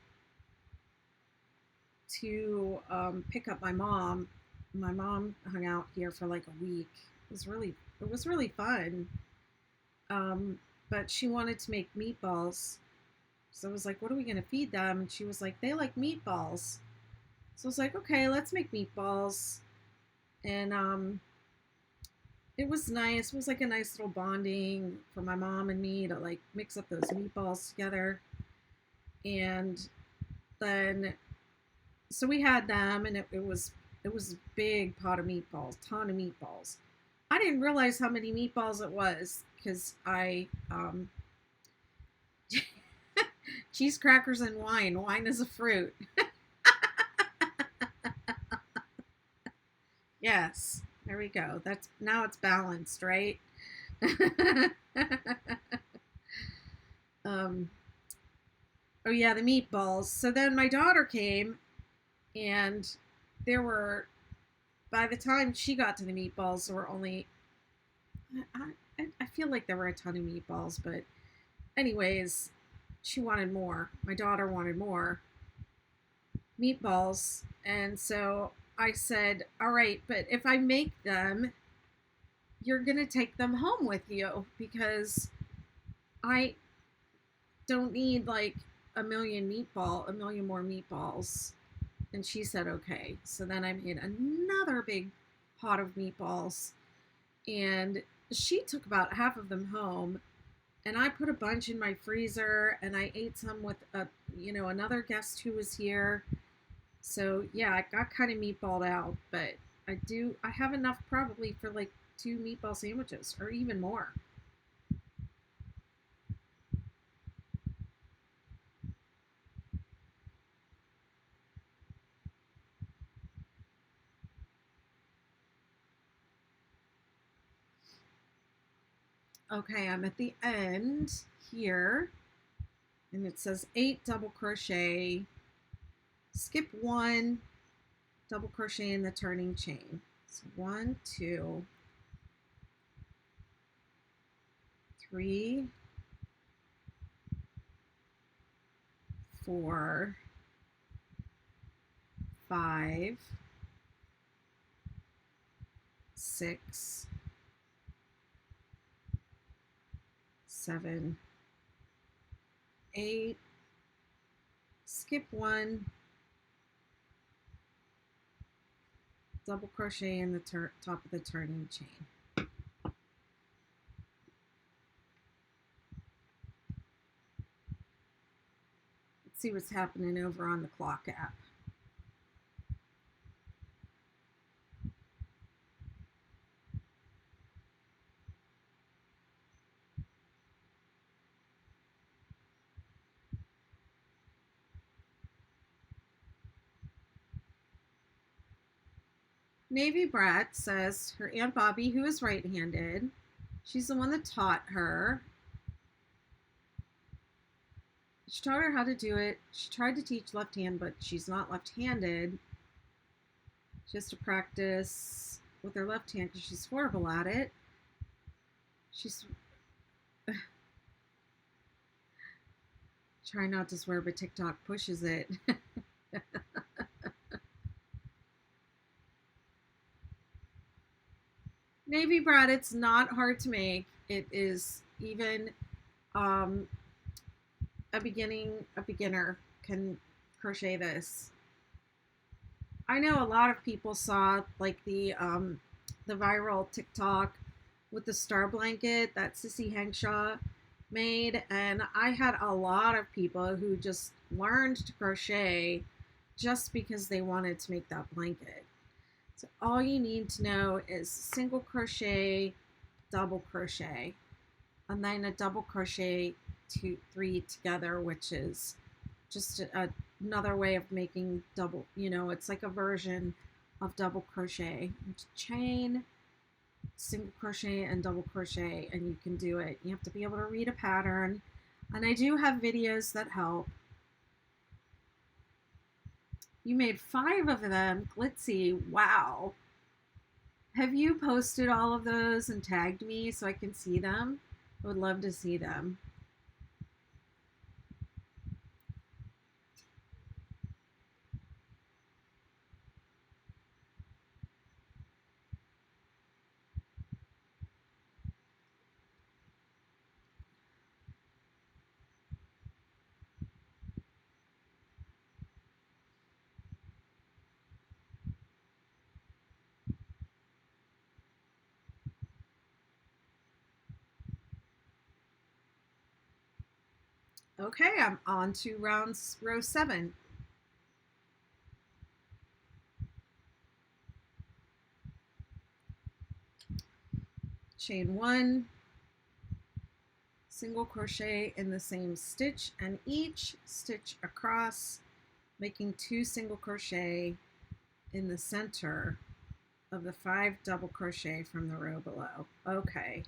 to pick up my mom. My mom hung out here for like a week. It was really fun. Um, but she wanted to make meatballs, so I was like, "What are we gonna feed them?" And she was like, "They like meatballs." So I was like, "Okay, let's make meatballs." And it was nice. It was like a nice little bonding for my mom and me to like mix up those meatballs together. And then so we had them, and it was a big pot of meatballs, ton of meatballs. I didn't realize how many meatballs it was because I cheese, crackers, and wine. Wine is a fruit. Yes, there we go. That's now it's balanced, right? um, oh yeah, the meatballs. So then my daughter came, and there were by the time she got to the meatballs, there were only I feel like there were a ton of meatballs, but anyways, she wanted more. My daughter wanted more meatballs, and so I said, "All right, but if I make them, you're gonna take them home with you because I don't need like a million more meatballs." And she said, "Okay." So then I made another big pot of meatballs, and she took about half of them home, and I put a bunch in my freezer, and I ate some with another guest who was here. So yeah, I got kind of meatballed out, but I have enough probably for like 2 meatball sandwiches or even more. Okay, I'm at the end here, and it says 8 double crochet, skip 1, double crochet in the turning chain. So 1, 2, 3, 4, 5, 6, 7, 8, skip 1, double crochet in the top of the turning chain. Let's see what's happening over on the clock app. Navy Brat says her Aunt Bobby, who is right-handed, she's the one that taught her. She taught her how to do it. She tried to teach left hand, but she's not left-handed. She has to practice with her left hand because she's horrible at it. She's trying not to swear, but TikTok pushes it. Navy Brat, it's not hard to make. It is even um, a beginner can crochet this. I know a lot of people saw like the viral TikTok with the star blanket that Sissy Hangshaw made, and I had a lot of people who just learned to crochet just because they wanted to make that blanket. So all you need to know is single crochet, double crochet, and then a double crochet 2 3 together, which is just another way of making double, it's like a version of double crochet. Chain, single crochet, and double crochet, and you can do it. You have to be able to read a pattern, and I do have videos that help. You made 5 of them, Glitzy. Wow. Have you posted all of those and tagged me so I can see them? I would love to see them. Okay, I'm on to row 7. Chain 1, single crochet in the same stitch, and each stitch across, making 2 single crochet in the center of the 5 double crochet from the row below. Okay,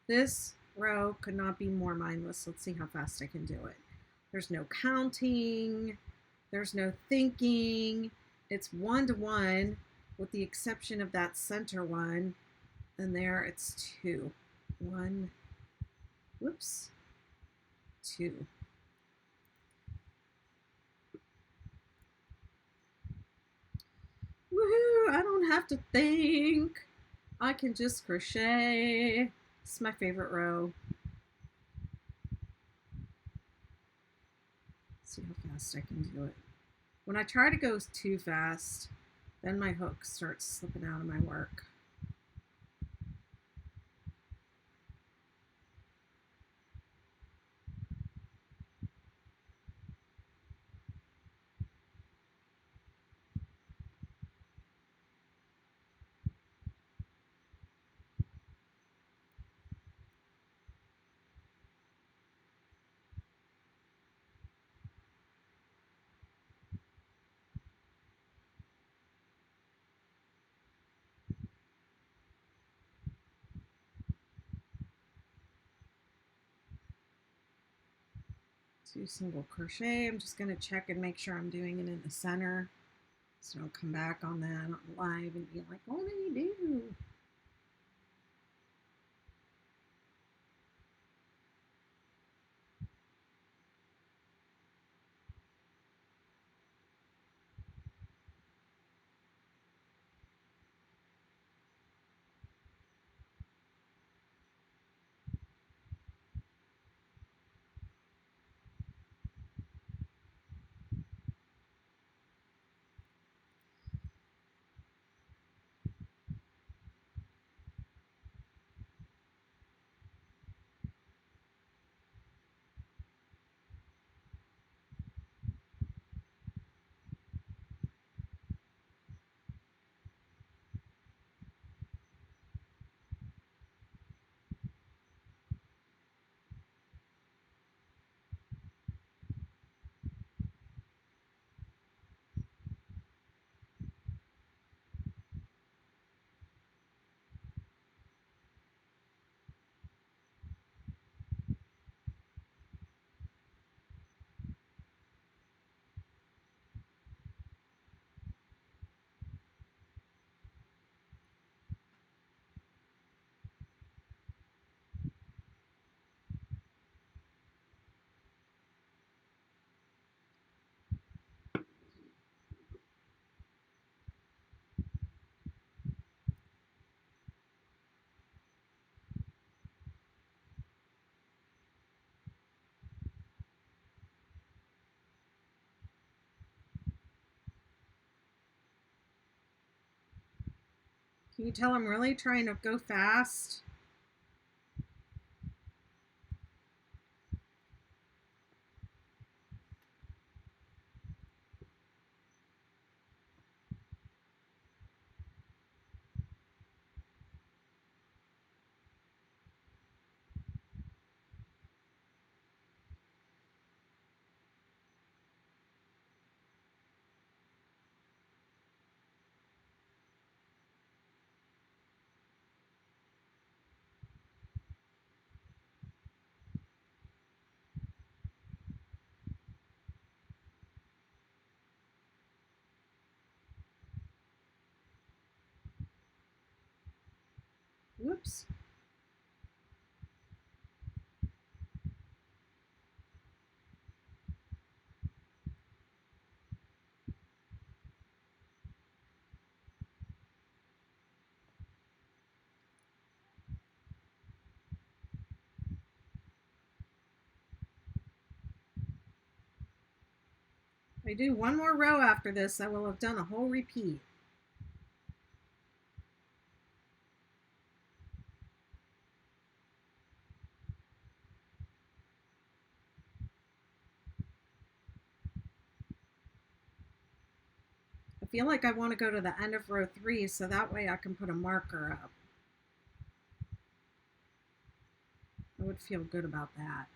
this row could not be more mindless. Let's see how fast I can do it. There's no counting, there's no thinking. It's 1 to 1 with the exception of that center one, and there it's 2. 1, whoops, 2. Woohoo! I don't have to think. I can just crochet. This is my favorite row. Let's see how fast I can do it. When I try to go too fast, then my hook starts slipping out of my work. Two single crochet. I'm just going to check and make sure I'm doing it in the center, so don't come back on that on live and be like, what did you do? Can you tell I'm really trying to go fast? Whoops. If I do one more row after this, I will have done a whole repeat. I feel like I want to go to the end of row 3 so that way I can put a marker up. I would feel good about that.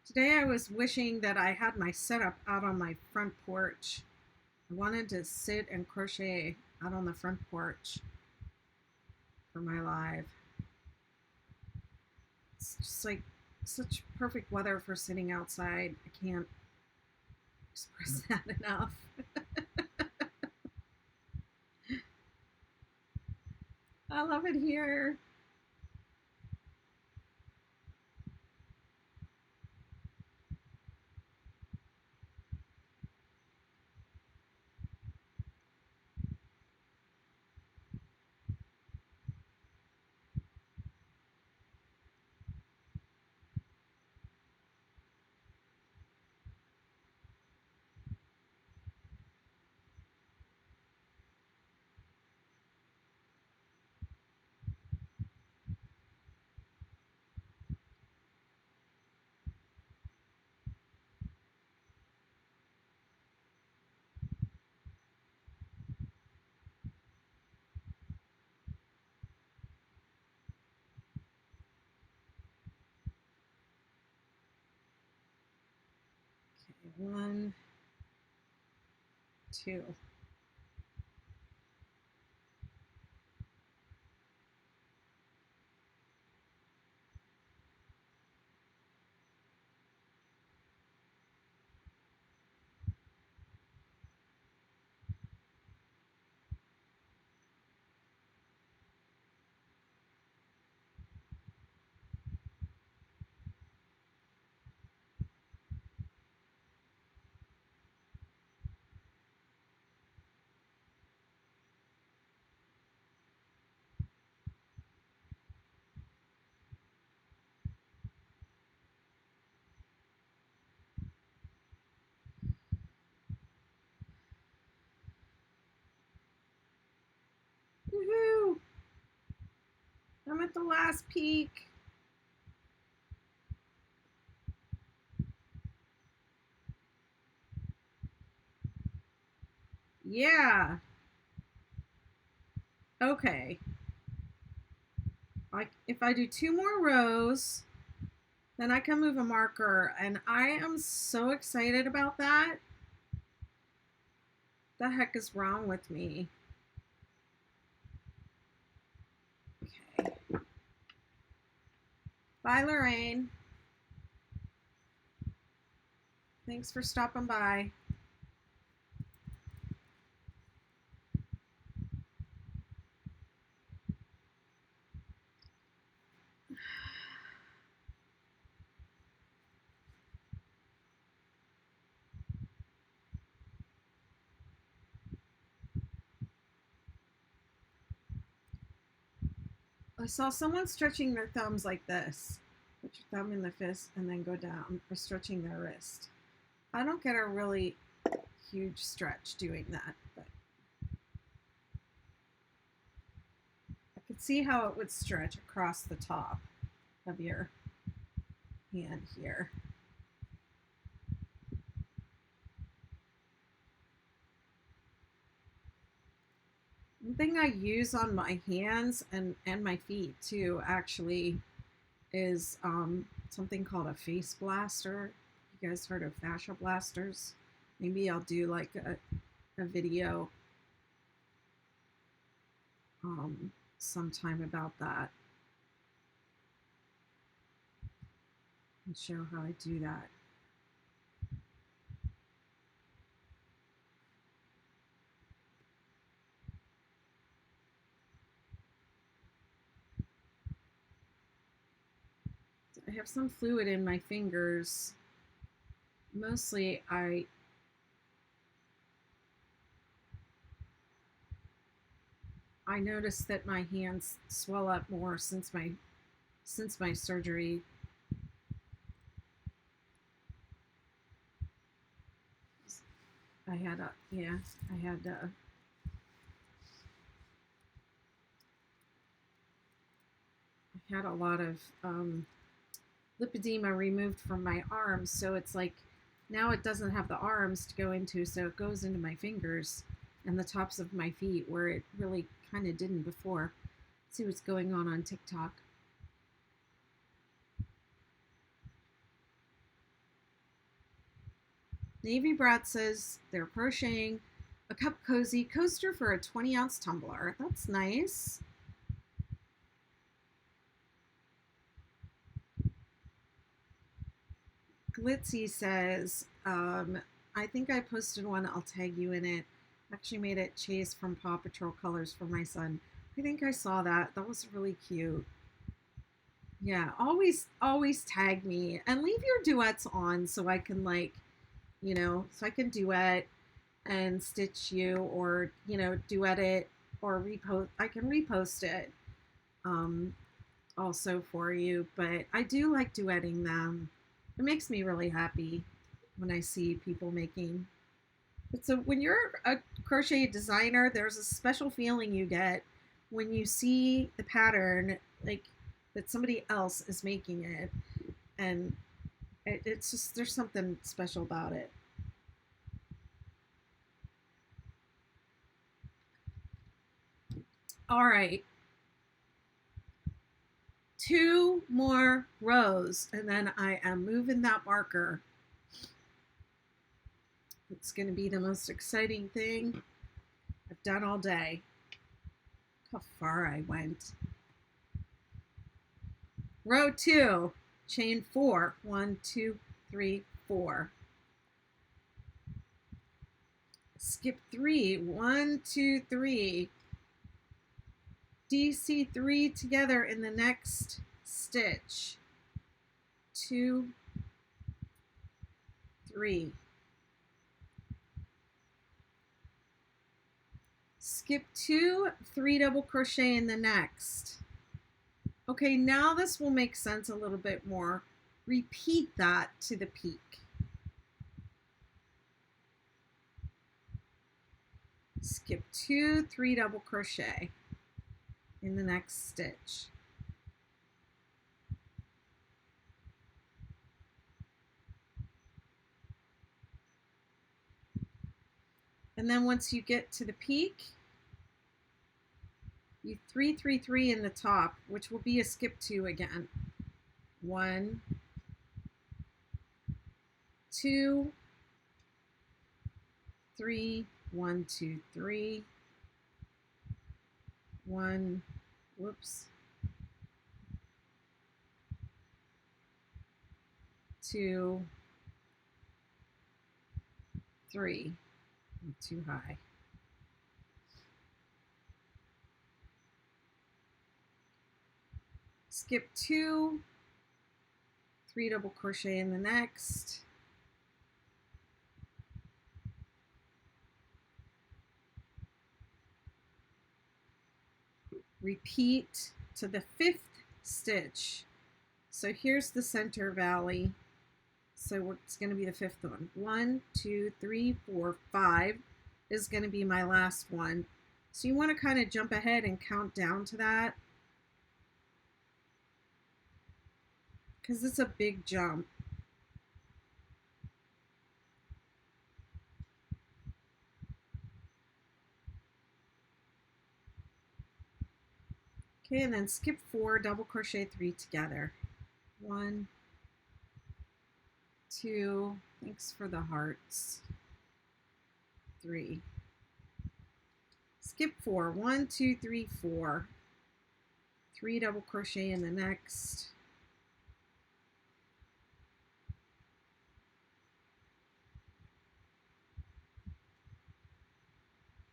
Today I was wishing that I had my setup out on my front porch. I wanted to sit and crochet out on the front porch for my live. It's just like such perfect weather for sitting outside. I can't express that enough. I love it here. Okay, 1, 2. Woohoo! I'm at the last peak. Yeah. Okay. if I do 2 more rows, then I can move a marker, and I am so excited about that. The heck is wrong with me? Okay. Bye, Lorraine. Thanks for stopping by. I saw someone stretching their thumbs like this. Put your thumb in the fist and then go down, or stretching their wrist. I don't get a really huge stretch doing that, but I could see how it would stretch across the top of your hand here. One thing I use on my hands and my feet too, actually, is something called a face blaster. You guys heard of fascia blasters? Maybe I'll do like a video sometime about that and show how I do that. I have some fluid in my fingers. Mostly I noticed that my hands swell up more since my surgery. I had a lot of lipedema removed from my arms, so it's like now it doesn't have the arms to go into, so it goes into my fingers and the tops of my feet where it really kind of didn't before. Let's see what's going on TikTok. Navy Brat says they're crocheting a cup cozy coaster for a 20-ounce tumbler. That's nice. Glitzy says, I think I posted one. I'll tag you in it. Actually made it Chase from Paw Patrol colors for my son. I think I saw that. That was really cute. Yeah, always tag me and leave your duets on so I can so I can duet and stitch you, or duet it or repost. I can repost it also for you, but I do like duetting them. It makes me really happy when I see people making. But so when you're a crochet designer, there's a special feeling you get when you see the pattern, like that somebody else is making it, and it's just, there's something special about it. All right, 2 more rows and then I am moving that marker. It's going to be the most exciting thing I've done all day. Look how far I went. Row 2, chain 4. 1, 2, 3, 4. Skip 3. 1, 2, 3. DC 3 together in the next stitch. 2, 3. Skip 2, 3 double crochet in the next. Okay, now this will make sense a little bit more. Repeat that to the peak. Skip 2, 3 double crochet in the next stitch. And then once you get to the peak, You 3 3 3 in the top, which will be a skip 2 again. 1 2 3 1 2 3 1 whoops 2 3 too high. Skip 2, 3 double crochet in the next, repeat to the 5th stitch. So here's the center valley. So it's going to be the 5th one. 1 2 3 4 5 is going to be my last one. So you want to kind of jump ahead and count down to that, because it's a big jump. Okay, and then skip 4, double crochet 3 together. 1 2, thanks for the hearts. 3. Skip 4, 1 2 3 4. 3 double crochet in the next.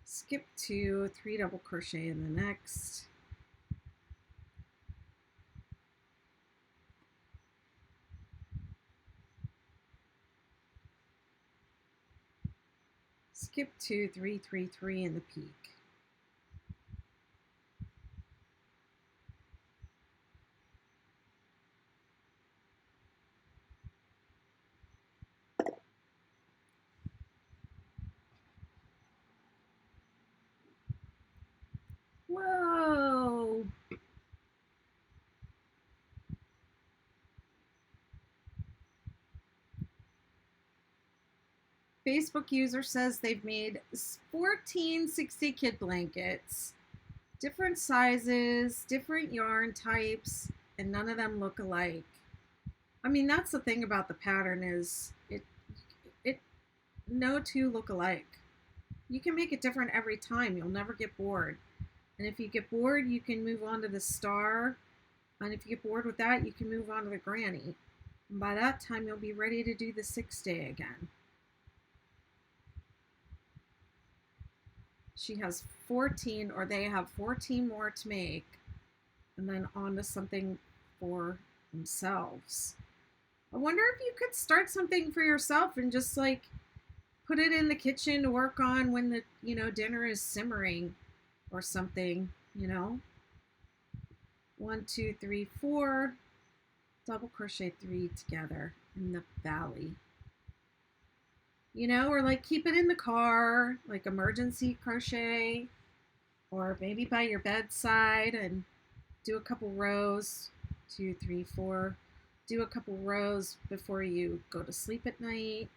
Skip 2, 3 double crochet in the next. Skip 2, 3 3 3 in the peak. Whoa! Facebook user says they've made 14 60 kid blankets, different sizes, different yarn types, and none of them look alike. I mean, that's the thing about the pattern is it no two look alike. You can make it different every time. You'll never get bored. And if you get bored, you can move on to the star. And if you get bored with that, you can move on to the granny. And by that time, you'll be ready to do the 6-day again. She has 14, or they have 14 more to make, and then on to something for themselves. I wonder if you could start something for yourself and just like put it in the kitchen to work on when the, dinner is simmering or something, 1 2 3 4, double crochet 3 together in the valley. Or like keep it in the car, like emergency crochet, or maybe by your bedside and do a couple rows, 2 3 4, do a couple rows before you go to sleep at night.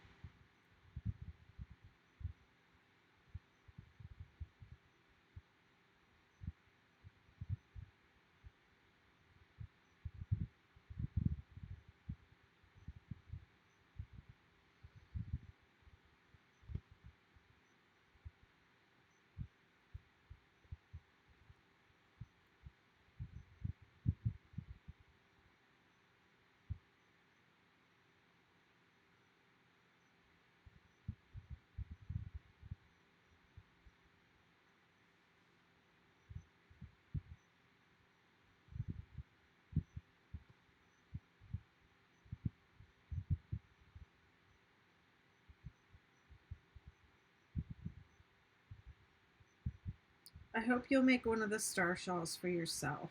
I hope you'll make one of the star shawls for yourself.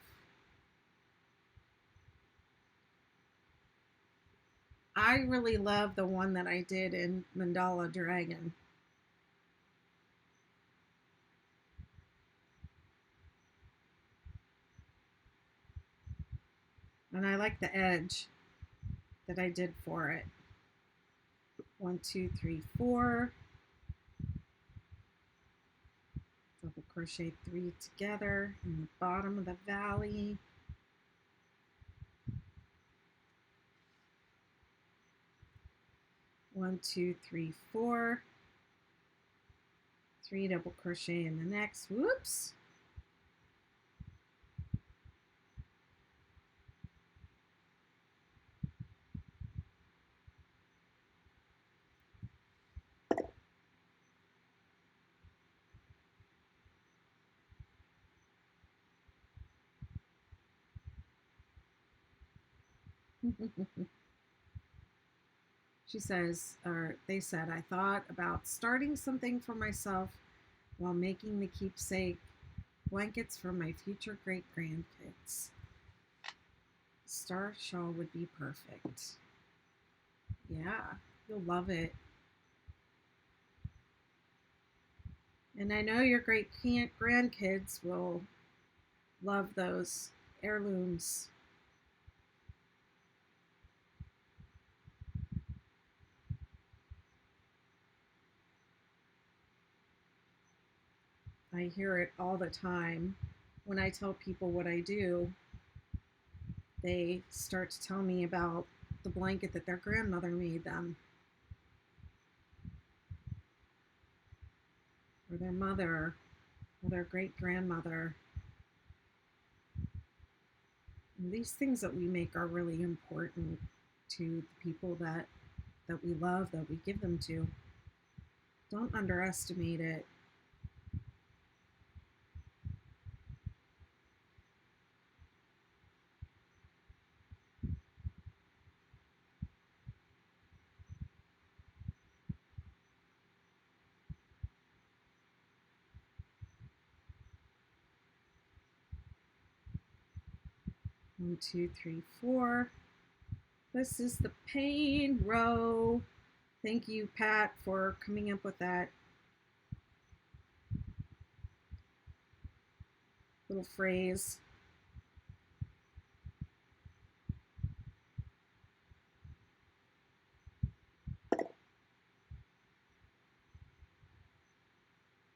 I really love the one that I did in Mandala Dragon. And I like the edge that I did for it. 1 2 3 4, double crochet 3 together in the bottom of the valley. One, two, three, four. 3 double crochet in the next. Whoops. She says, or they said, I thought about starting something for myself while making the keepsake blankets for my future great grandkids. Star shawl would be perfect. Yeah, you'll love it. And I know your great grandkids will love those heirlooms. I hear it all the time. When I tell people what I do, they start to tell me about the blanket that their grandmother made them, or their mother, or their great grandmother. And these things that we make are really important to the people that we love, that we give them to. Don't underestimate it. One, two, three, four. This is the pain row. Thank you, Pat, for coming up with that little phrase.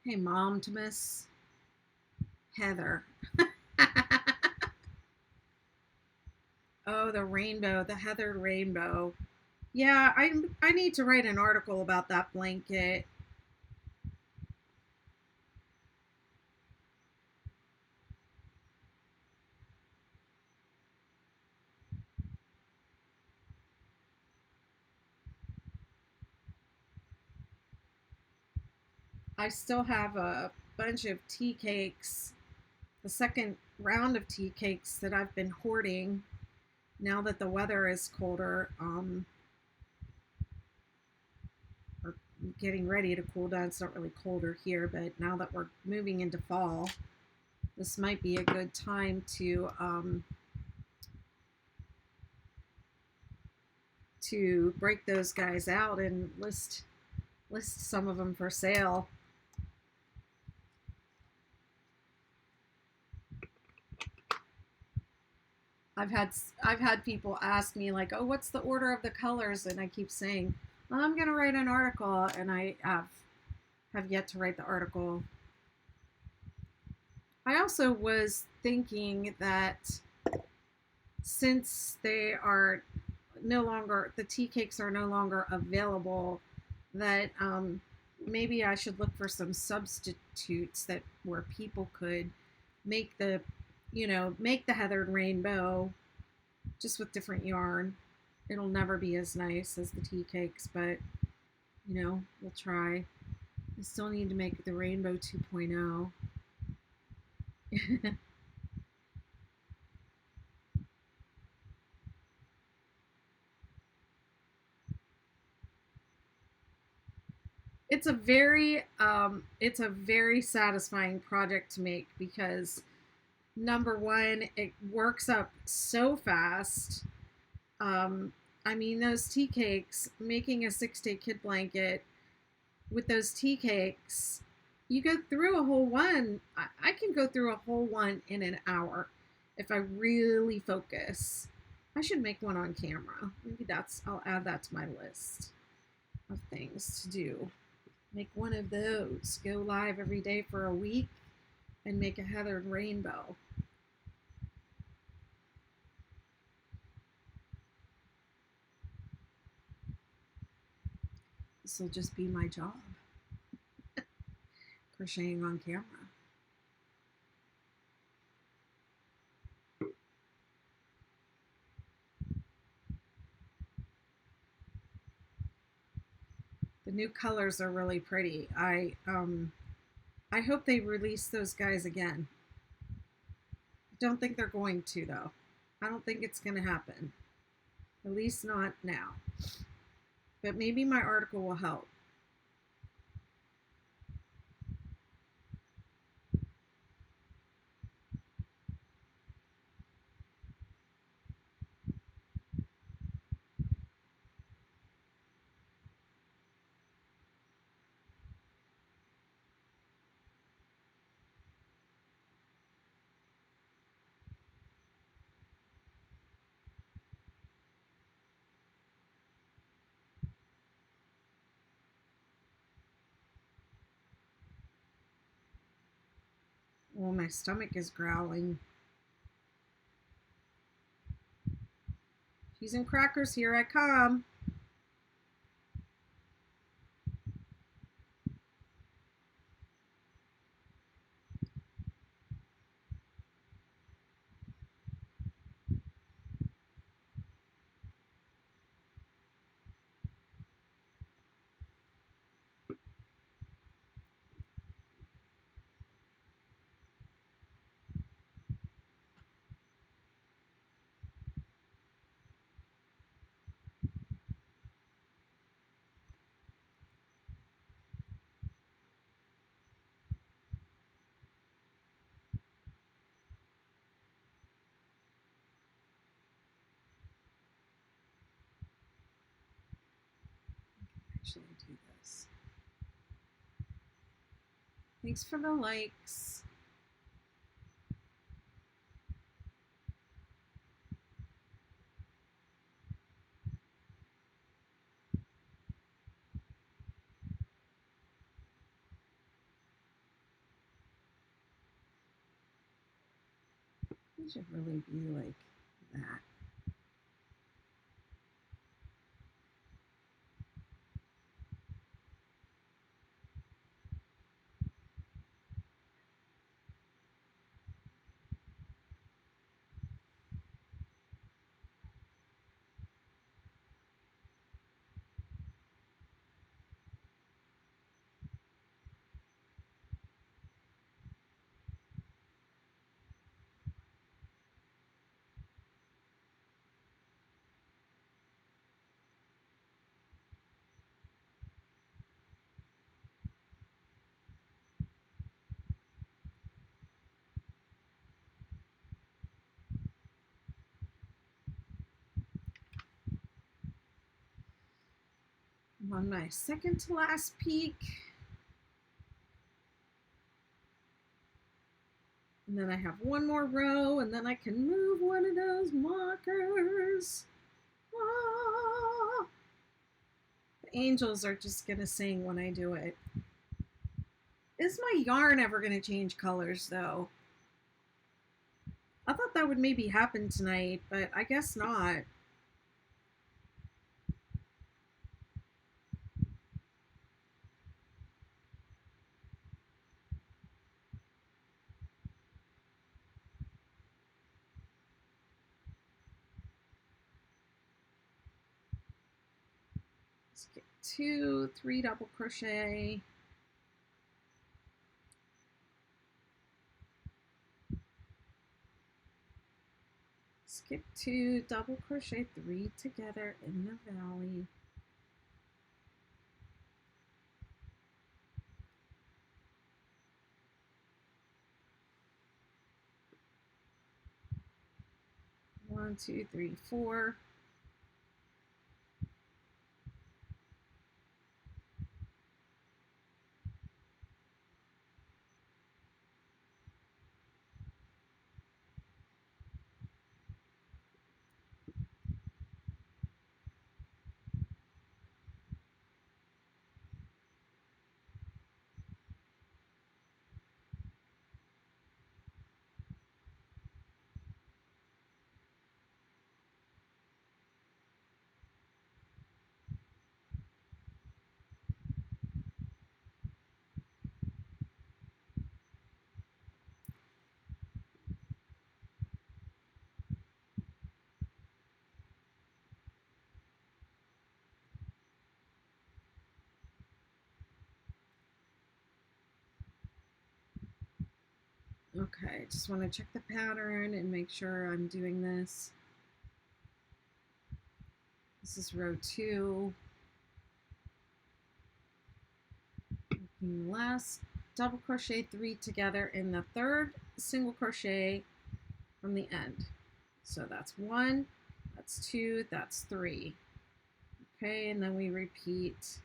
Hey, Momtimus. Heather. Oh, the rainbow, the heathered rainbow. Yeah, I need to write an article about that blanket. I still have a bunch of tea cakes, the second round of tea cakes that I've been hoarding now that the weather is colder, or getting ready to cool down. It's not really colder here, but now that we're moving into fall, this might be a good time to break those guys out and list some of them for sale. I've had people ask me like, "Oh, what's the order of the colors?" And I keep saying, well, "I'm going to write an article," and I have yet to write the article. I also was thinking that since they are no longer, the tea cakes are no longer available, that maybe I should look for some substitutes that where people could make the, make the heathered rainbow just with different yarn. It'll never be as nice as the tea cakes, but we'll try. I still need to make the rainbow 2.0. It's a very satisfying project to make because number one, it works up so fast. I mean, those tea cakes, making a 6-day kid blanket with those tea cakes, you go through a whole one. I can go through a whole one in an hour if I really focus. I should make one on camera. Maybe I'll add that to my list of things to do. Make one of those. Go live every day for a week and make a heathered rainbow. This will just be my job, crocheting on camera. The new colors are really pretty. I hope they release those guys again. I don't think they're going to, though. I don't think it's going to happen. At least not now. But maybe my article will help. Oh, my stomach is growling. Cheese and crackers, here I come. Actually do this. Thanks for the likes. It should really be like that. I'm on my second to last peak. And then I have one more row, and then I can move one of those markers. Ah. The angels are just gonna sing when I do it. Is my yarn ever gonna change colors, though? I thought that would maybe happen tonight, but I guess not. Let's get 2, 3 double crochet. Skip 2, double crochet 3 together in the valley. One, 2, 3, 4. Okay, just want to check the pattern and make sure I'm doing this. This is row 2. Last double crochet 3 together in the third single crochet from the end. So that's 1, that's 2, that's 3. Okay, and then we repeat.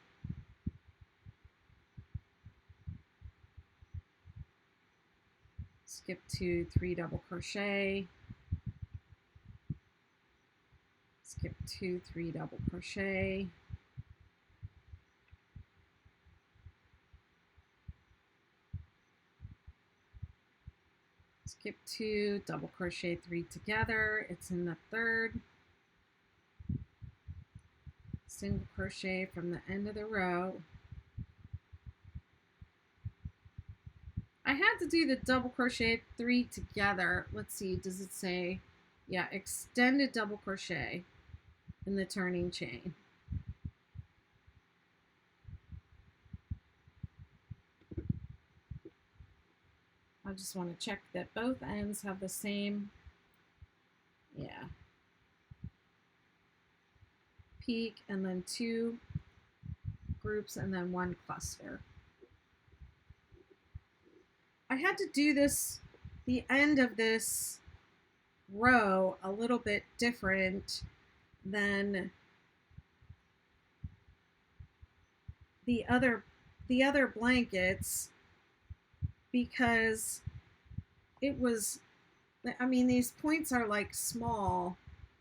Skip 2, 3 double crochet. Skip 2, 3 double crochet. Skip 2, double crochet 3 together. It's in the third. Single crochet from the end of the row. I had to do the double crochet 3 together. Let's see, does it say? Yeah, extended double crochet in the turning chain. I just want to check that both ends have the same, yeah, peak, and then 2 groups and then 1 cluster. I had to do this, the end of this row, a little bit different than the other blankets, because it was, I mean, these points are like small,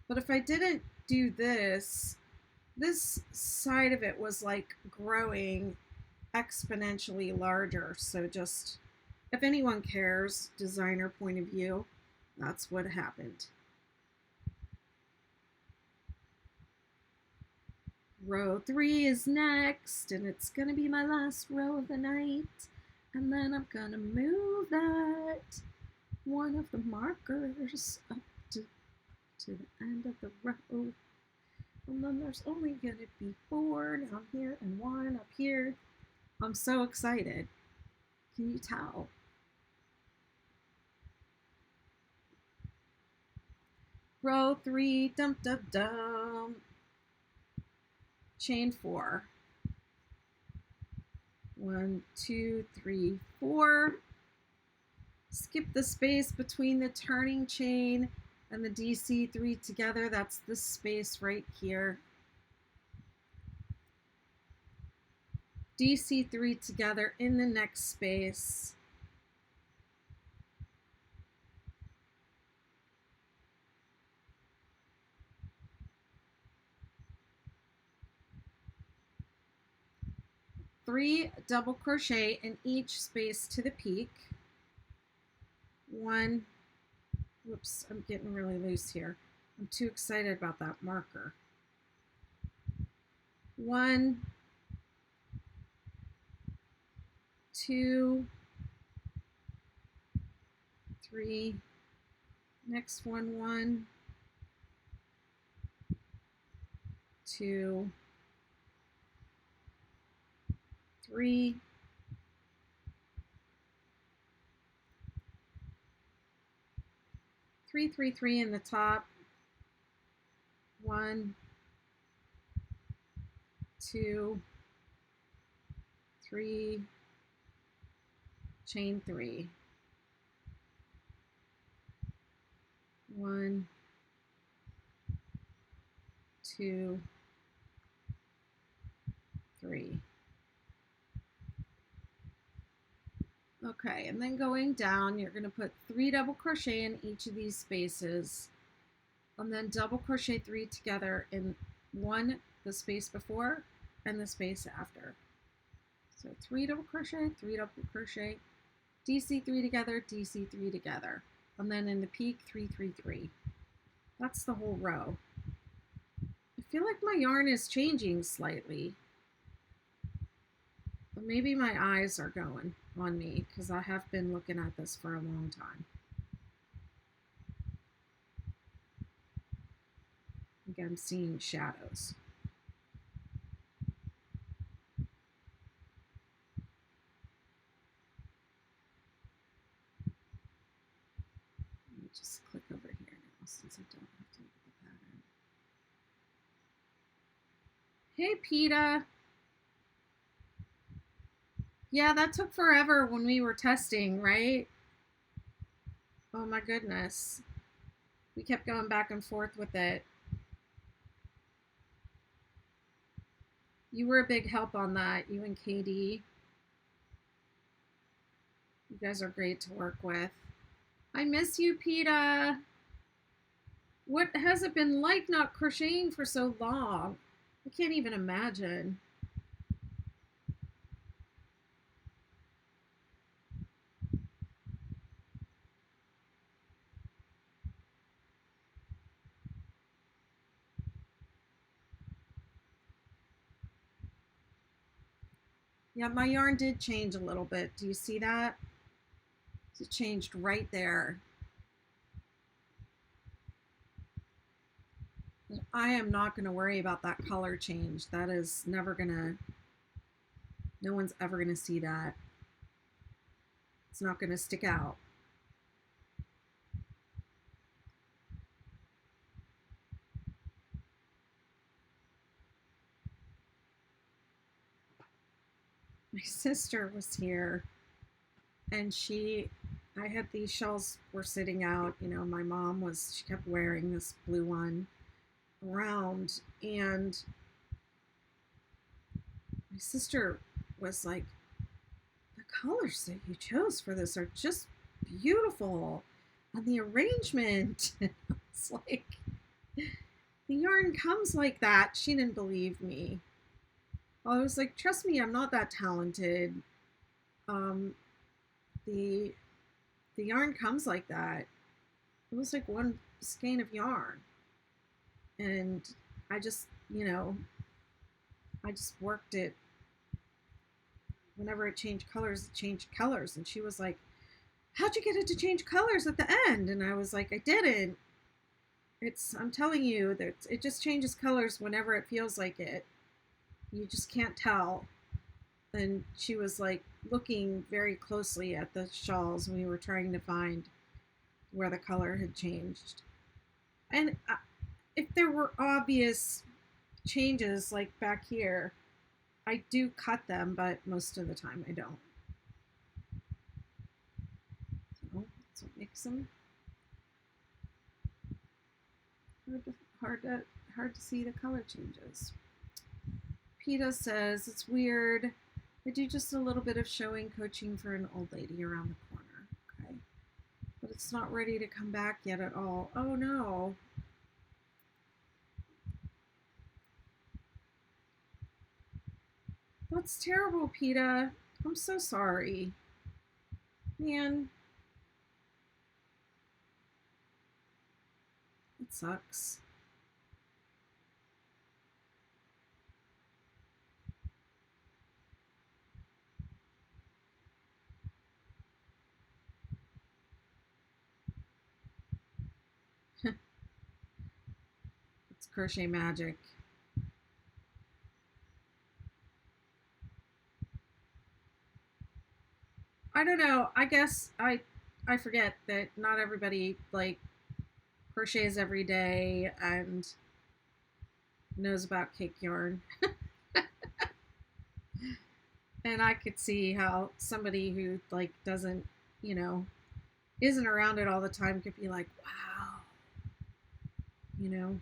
but if I didn't do this side of it was like growing exponentially larger. So just, if anyone cares, designer point of view, that's what happened. Row 3 is next, and it's going to be my last row of the night. And then I'm going to move that one of the markers up to the end of the row. And then there's only going to be 4 down here and 1 up here. I'm so excited. Can you tell? Row 3, dum dum dum. Chain 4. 1, 2, 3, 4. Skip the space between the turning chain and the DC3 together. That's this space right here. DC3 together in the next space. Three double crochet in each space to the peak. 1, whoops, I'm getting really loose here. I'm too excited about that marker. 1, 2, 3, next one, 1, 2, 3, 3, 3, 3 in the top. 1, 2, 3, chain 3. 1, 2, 3. Okay, and then going down, you're going to put 3 double crochet in each of these spaces, and then double crochet 3 together in the space before and the space after. So 3 double crochet, 3 double crochet, DC3 together, DC3 together, and then in the peak 3, 3, 3. That's the whole row. I feel like my yarn is changing slightly, but maybe my eyes are going on me because I have been looking at this for a long time. I think I'm seeing shadows. click over here now since I don't have to look at the pattern. Hey, PETA. Yeah, that took forever when we were testing, right? Oh my goodness. We kept going back and forth with it. You were a big help on that, you and Katie. You guys are great to work with. I miss you, PETA. What has it been like not crocheting for so long? I can't even imagine. Yeah, my yarn did change a little bit. Do you see that? It changed right there. I am not going to worry about that color change. That is never going to, no one's ever going to see that. It's not going to stick out. My sister was here and I had these shells were sitting out, you know, my mom she kept wearing this blue one around, and my sister was like, the colors that you chose for this are just beautiful, and the arrangement. It's like, the yarn comes like that. She didn't believe me. I was like, trust me, I'm not that talented. The yarn comes like that. It was like one skein of yarn, and I just, you know, I just worked it. Whenever it changed colors, and she was like, how'd you get it to change colors at the end? And I was like, I didn't. I'm telling you that it just changes colors whenever it feels like it. You just can't tell. And she was like looking very closely at the shawls, and we were trying to find where the color had changed. And if there were obvious changes like back here, I do cut them, but most of the time I don't. So that's what makes them hard to see the color changes. PETA says, it's weird. I do just a little bit of showing coaching for an old lady around the corner. Okay. But it's not ready to come back yet at all. Oh no. That's terrible, PETA. I'm so sorry. Man. It sucks. It's crochet magic. I don't know. I guess I forget that not everybody like crochets every day and knows about cake yarn. And I could see how somebody who like doesn't, you know, isn't around it all the time could be like, wow, you know.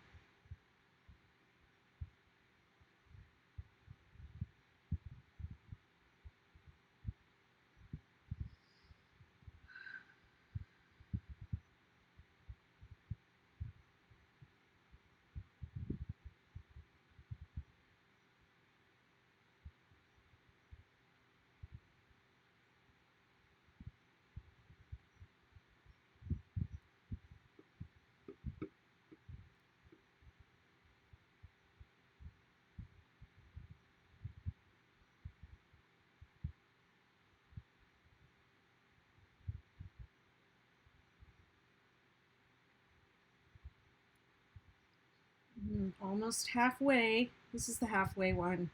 Almost halfway. This is the halfway one.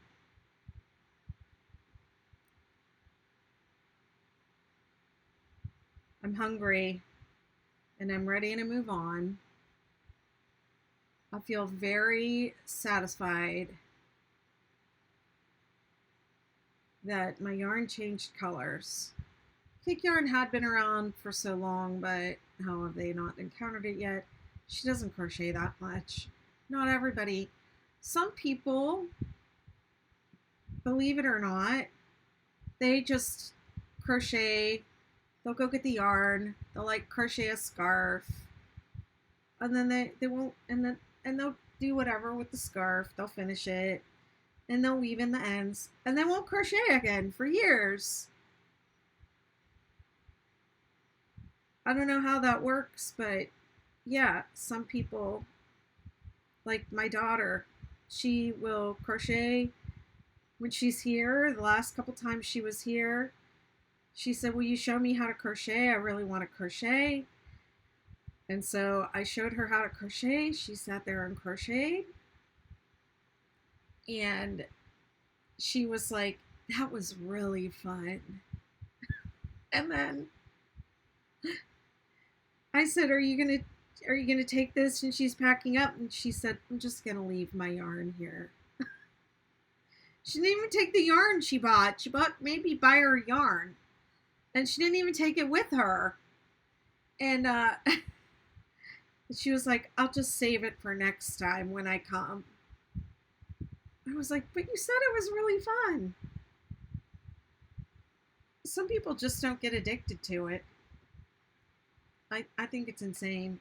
I'm hungry. and I'm ready to move on. I feel very satisfied that my yarn changed colors. Cake yarn had been around for so long, but how have they not encountered it yet? She doesn't crochet that much. Not everybody. Some people, believe it or not, they just crochet. They'll go get the yarn. They'll like crochet a scarf, and then they won't, and they'll do whatever with the scarf. They'll finish it, and they'll weave in the ends, and they won't crochet again for years. I don't know how that works, but yeah, some people, like my daughter, she will crochet when she's here. The last couple times she was here, she said, "Will you show me how to crochet? I really want to crochet." And so I showed her how to crochet. She sat there and crocheted. And she was like, "That was really fun." And then I said, are you gonna take this?" And she's packing up, and she said, "I'm just gonna leave my yarn here." She didn't even take the yarn she bought. She bought maybe buy her yarn, and she didn't even take it with her. And she was like, "I'll just save it for next time when I come." I was like, "But you said it was really fun." Some people just don't get addicted to it. I think it's insane.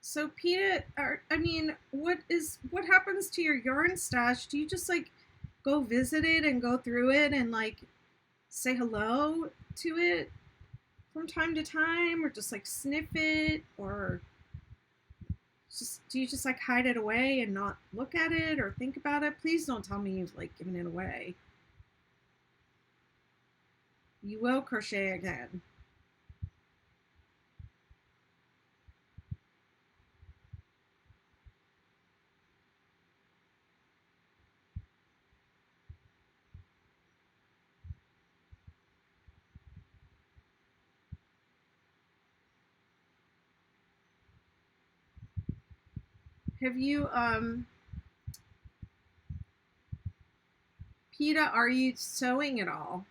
So Peta, what happens to your yarn stash? Do you just like go visit it and go through it and like say hello to it from time to time, or just like sniff it, or just do you just like hide it away and not look at it or think about it? Please don't tell me you've like given it away. You will crochet again. Have you Peta, are you sewing at all?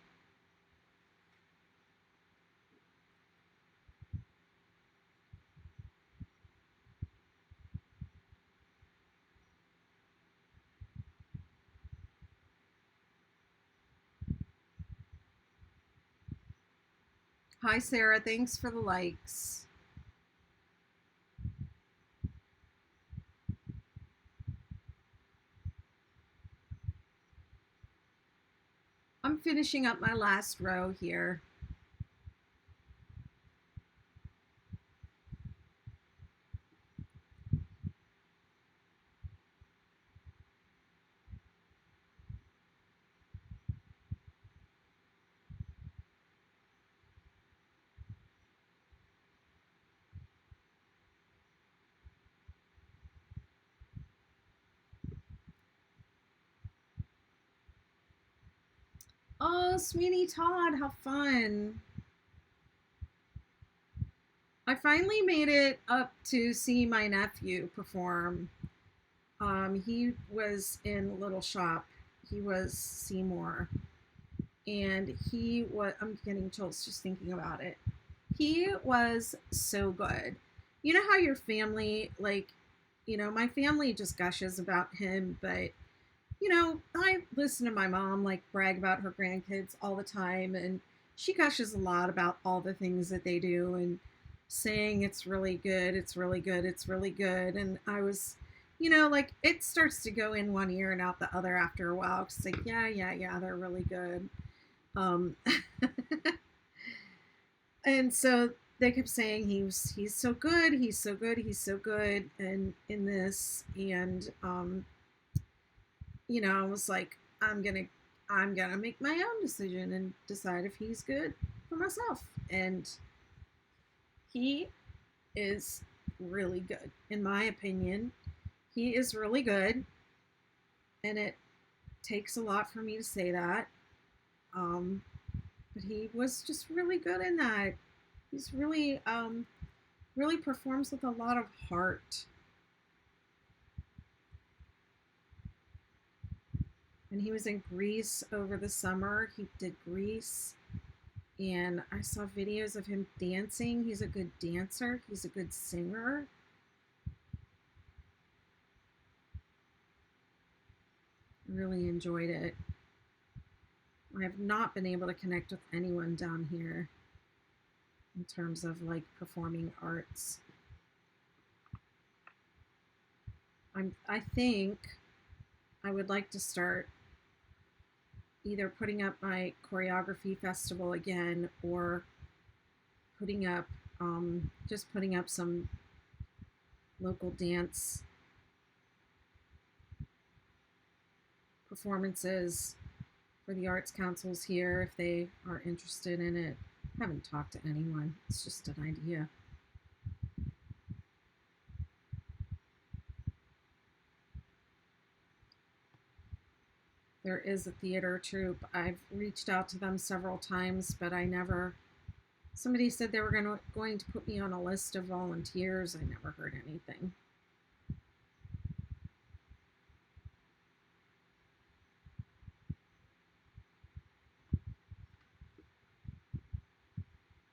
Hi Sarah, thanks for the likes. I'm finishing up my last row here. Oh, Sweetie Todd, how fun. I finally made it up to see my nephew perform. He was in Little Shop. He was Seymour. And he was, I'm getting chills just thinking about it. He was so good. You know how your family, like, my family just gushes about him, but I listen to my mom like brag about her grandkids all the time, and she gushes a lot about all the things that they do and saying it's really good, it's really good, it's really good. And I was, like it starts to go in one ear and out the other after a while. It's like, yeah, yeah, yeah, they're really good. Um, and so they kept saying he's so good, he's so good, he's so good, and in this, and I was like, I'm gonna make my own decision and decide if he's good for myself. And he is really good, in my opinion. He is really good, and it takes a lot for me to say that. Um, but he was just really good in that. He's really performs with a lot of heart. And he was in Greece over the summer. He did Greece, and I saw videos of him dancing. He's a good dancer. He's a good singer. Really enjoyed it. I have not been able to connect with anyone down here in terms of like performing arts. I think I would like to start either putting up my choreography festival again, or putting up just putting up some local dance performances for the arts councils here if they are interested in it. I haven't talked to anyone. It's just an idea. There is a theater troupe. I've reached out to them several times, but I never. Somebody said they were going to put me on a list of volunteers. I never heard anything.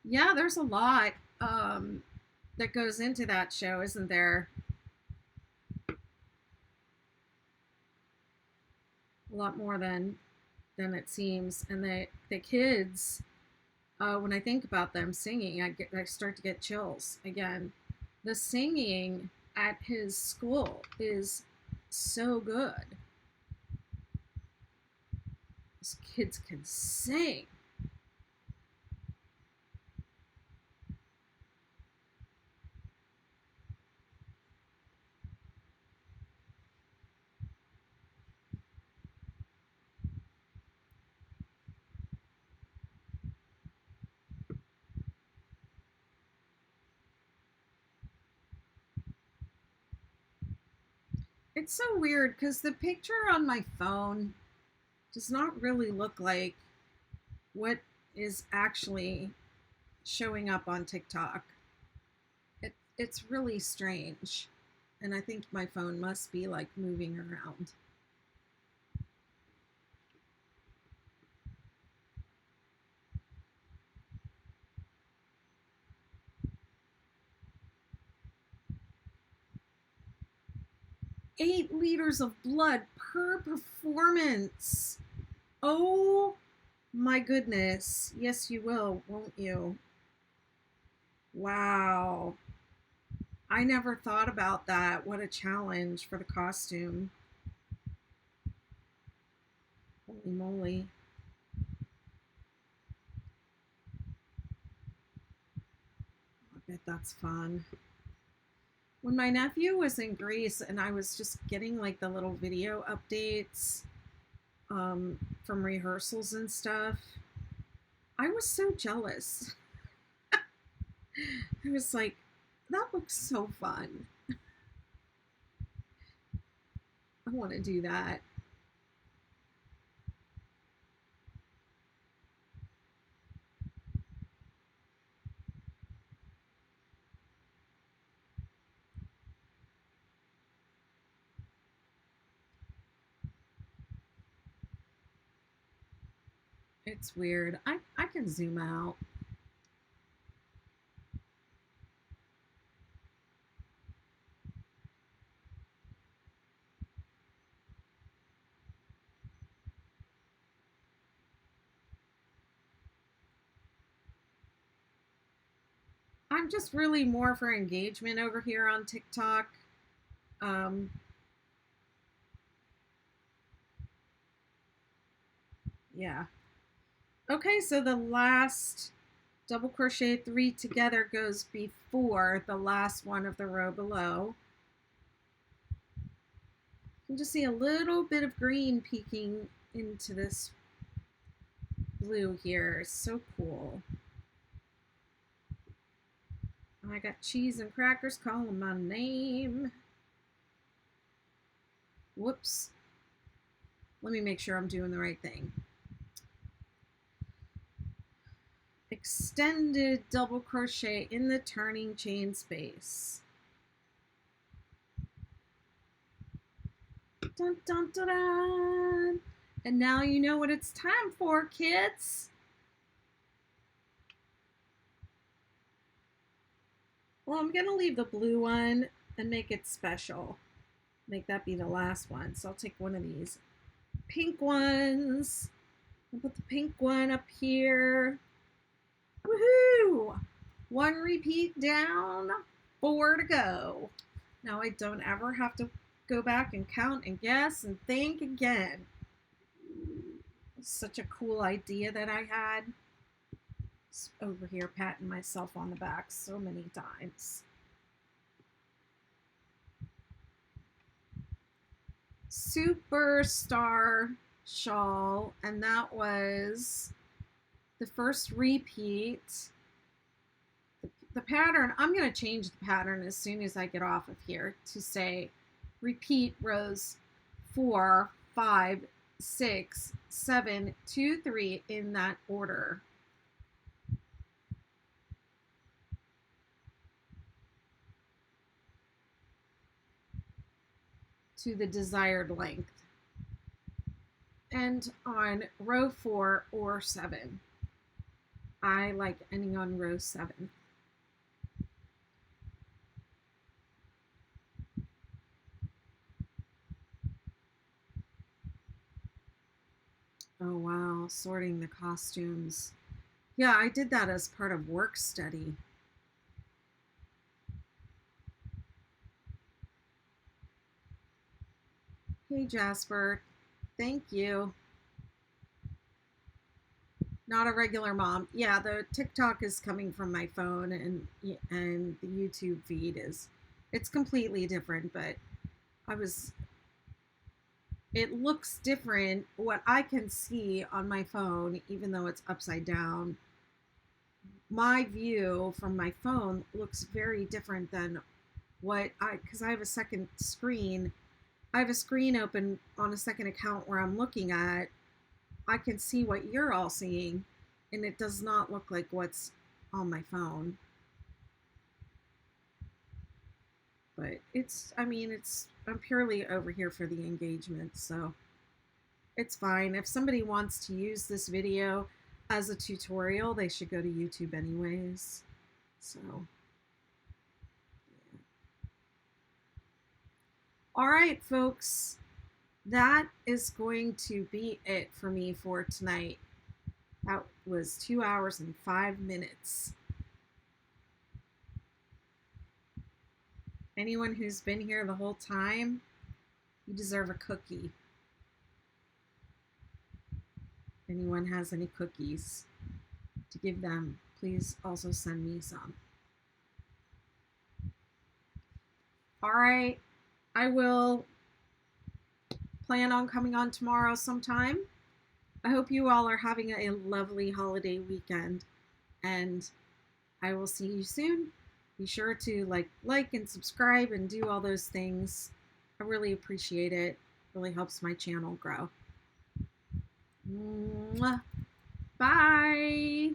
Yeah, there's a lot that goes into that show, isn't there? A lot more than it seems. And the kids, when I think about them singing, I start to get chills again. The singing at his school is so good. These kids can sing. It's so weird because the picture on my phone does not really look like what is actually showing up on TikTok. It's really strange. And I think my phone must be like moving around. $8 liters of blood per performance. Oh my goodness. Yes, you will, won't you? Wow. I never thought about that. What a challenge for the costume. Holy moly. I bet that's fun. When my nephew was in Greece and I was just getting like the little video updates from rehearsals and stuff, I was so jealous. I was like, that looks so fun. I want to do that. It's weird. I can zoom out. I'm just really more for engagement over here on TikTok. Um, yeah. Okay, so the last double crochet 3 together goes before the last one of the row below. You can just see a little bit of green peeking into this blue here. It's so cool. I got cheese and crackers calling my name. Whoops. Let me make sure I'm doing the right thing. Extended double crochet in the turning chain space. Dun, dun, dun, dun. And now you know what it's time for, kids. Well, I'm going to leave the blue one and make it special. Make that be the last one. So I'll take one of these pink ones. I'll put the pink one up here. Woohoo! 1 repeat down, 4 to go. Now I don't ever have to go back and count and guess and think again. It's such a cool idea that I had. Just over here patting myself on the back so many times. Superstar shawl, and that was the first repeat. The pattern, I'm going to change the pattern as soon as I get off of here to say repeat rows 4, 5, 6, 7, 2, 3 in that order. To the desired length. And on row 4 or 7. I like ending on row 7. Oh wow, sorting the costumes. Yeah, I did that as part of work study. Hey Jasper, thank you. Not a regular mom. Yeah, the TikTok is coming from my phone, and the YouTube feed is, it's completely different, but it looks different. What I can see on my phone, even though it's upside down, my view from my phone looks very different than because I have a second screen. I have a screen open on a second account where I'm looking at. I can see what you're all seeing, and it does not look like what's on my phone. But I'm purely over here for the engagement, so it's fine. If somebody wants to use this video as a tutorial, they should go to YouTube anyways. So, yeah. All right, folks, that is going to be it for me for tonight. That was 2 hours and 5 minutes. Anyone who's been here the whole time, you deserve a cookie. Anyone has any cookies to give them, please also send me some. All right, I will plan on coming on tomorrow sometime. I hope you all are having a lovely holiday weekend, and I will see you soon. Be sure to like and subscribe and do all those things. I really appreciate it. It really helps my channel grow. Mwah. Bye.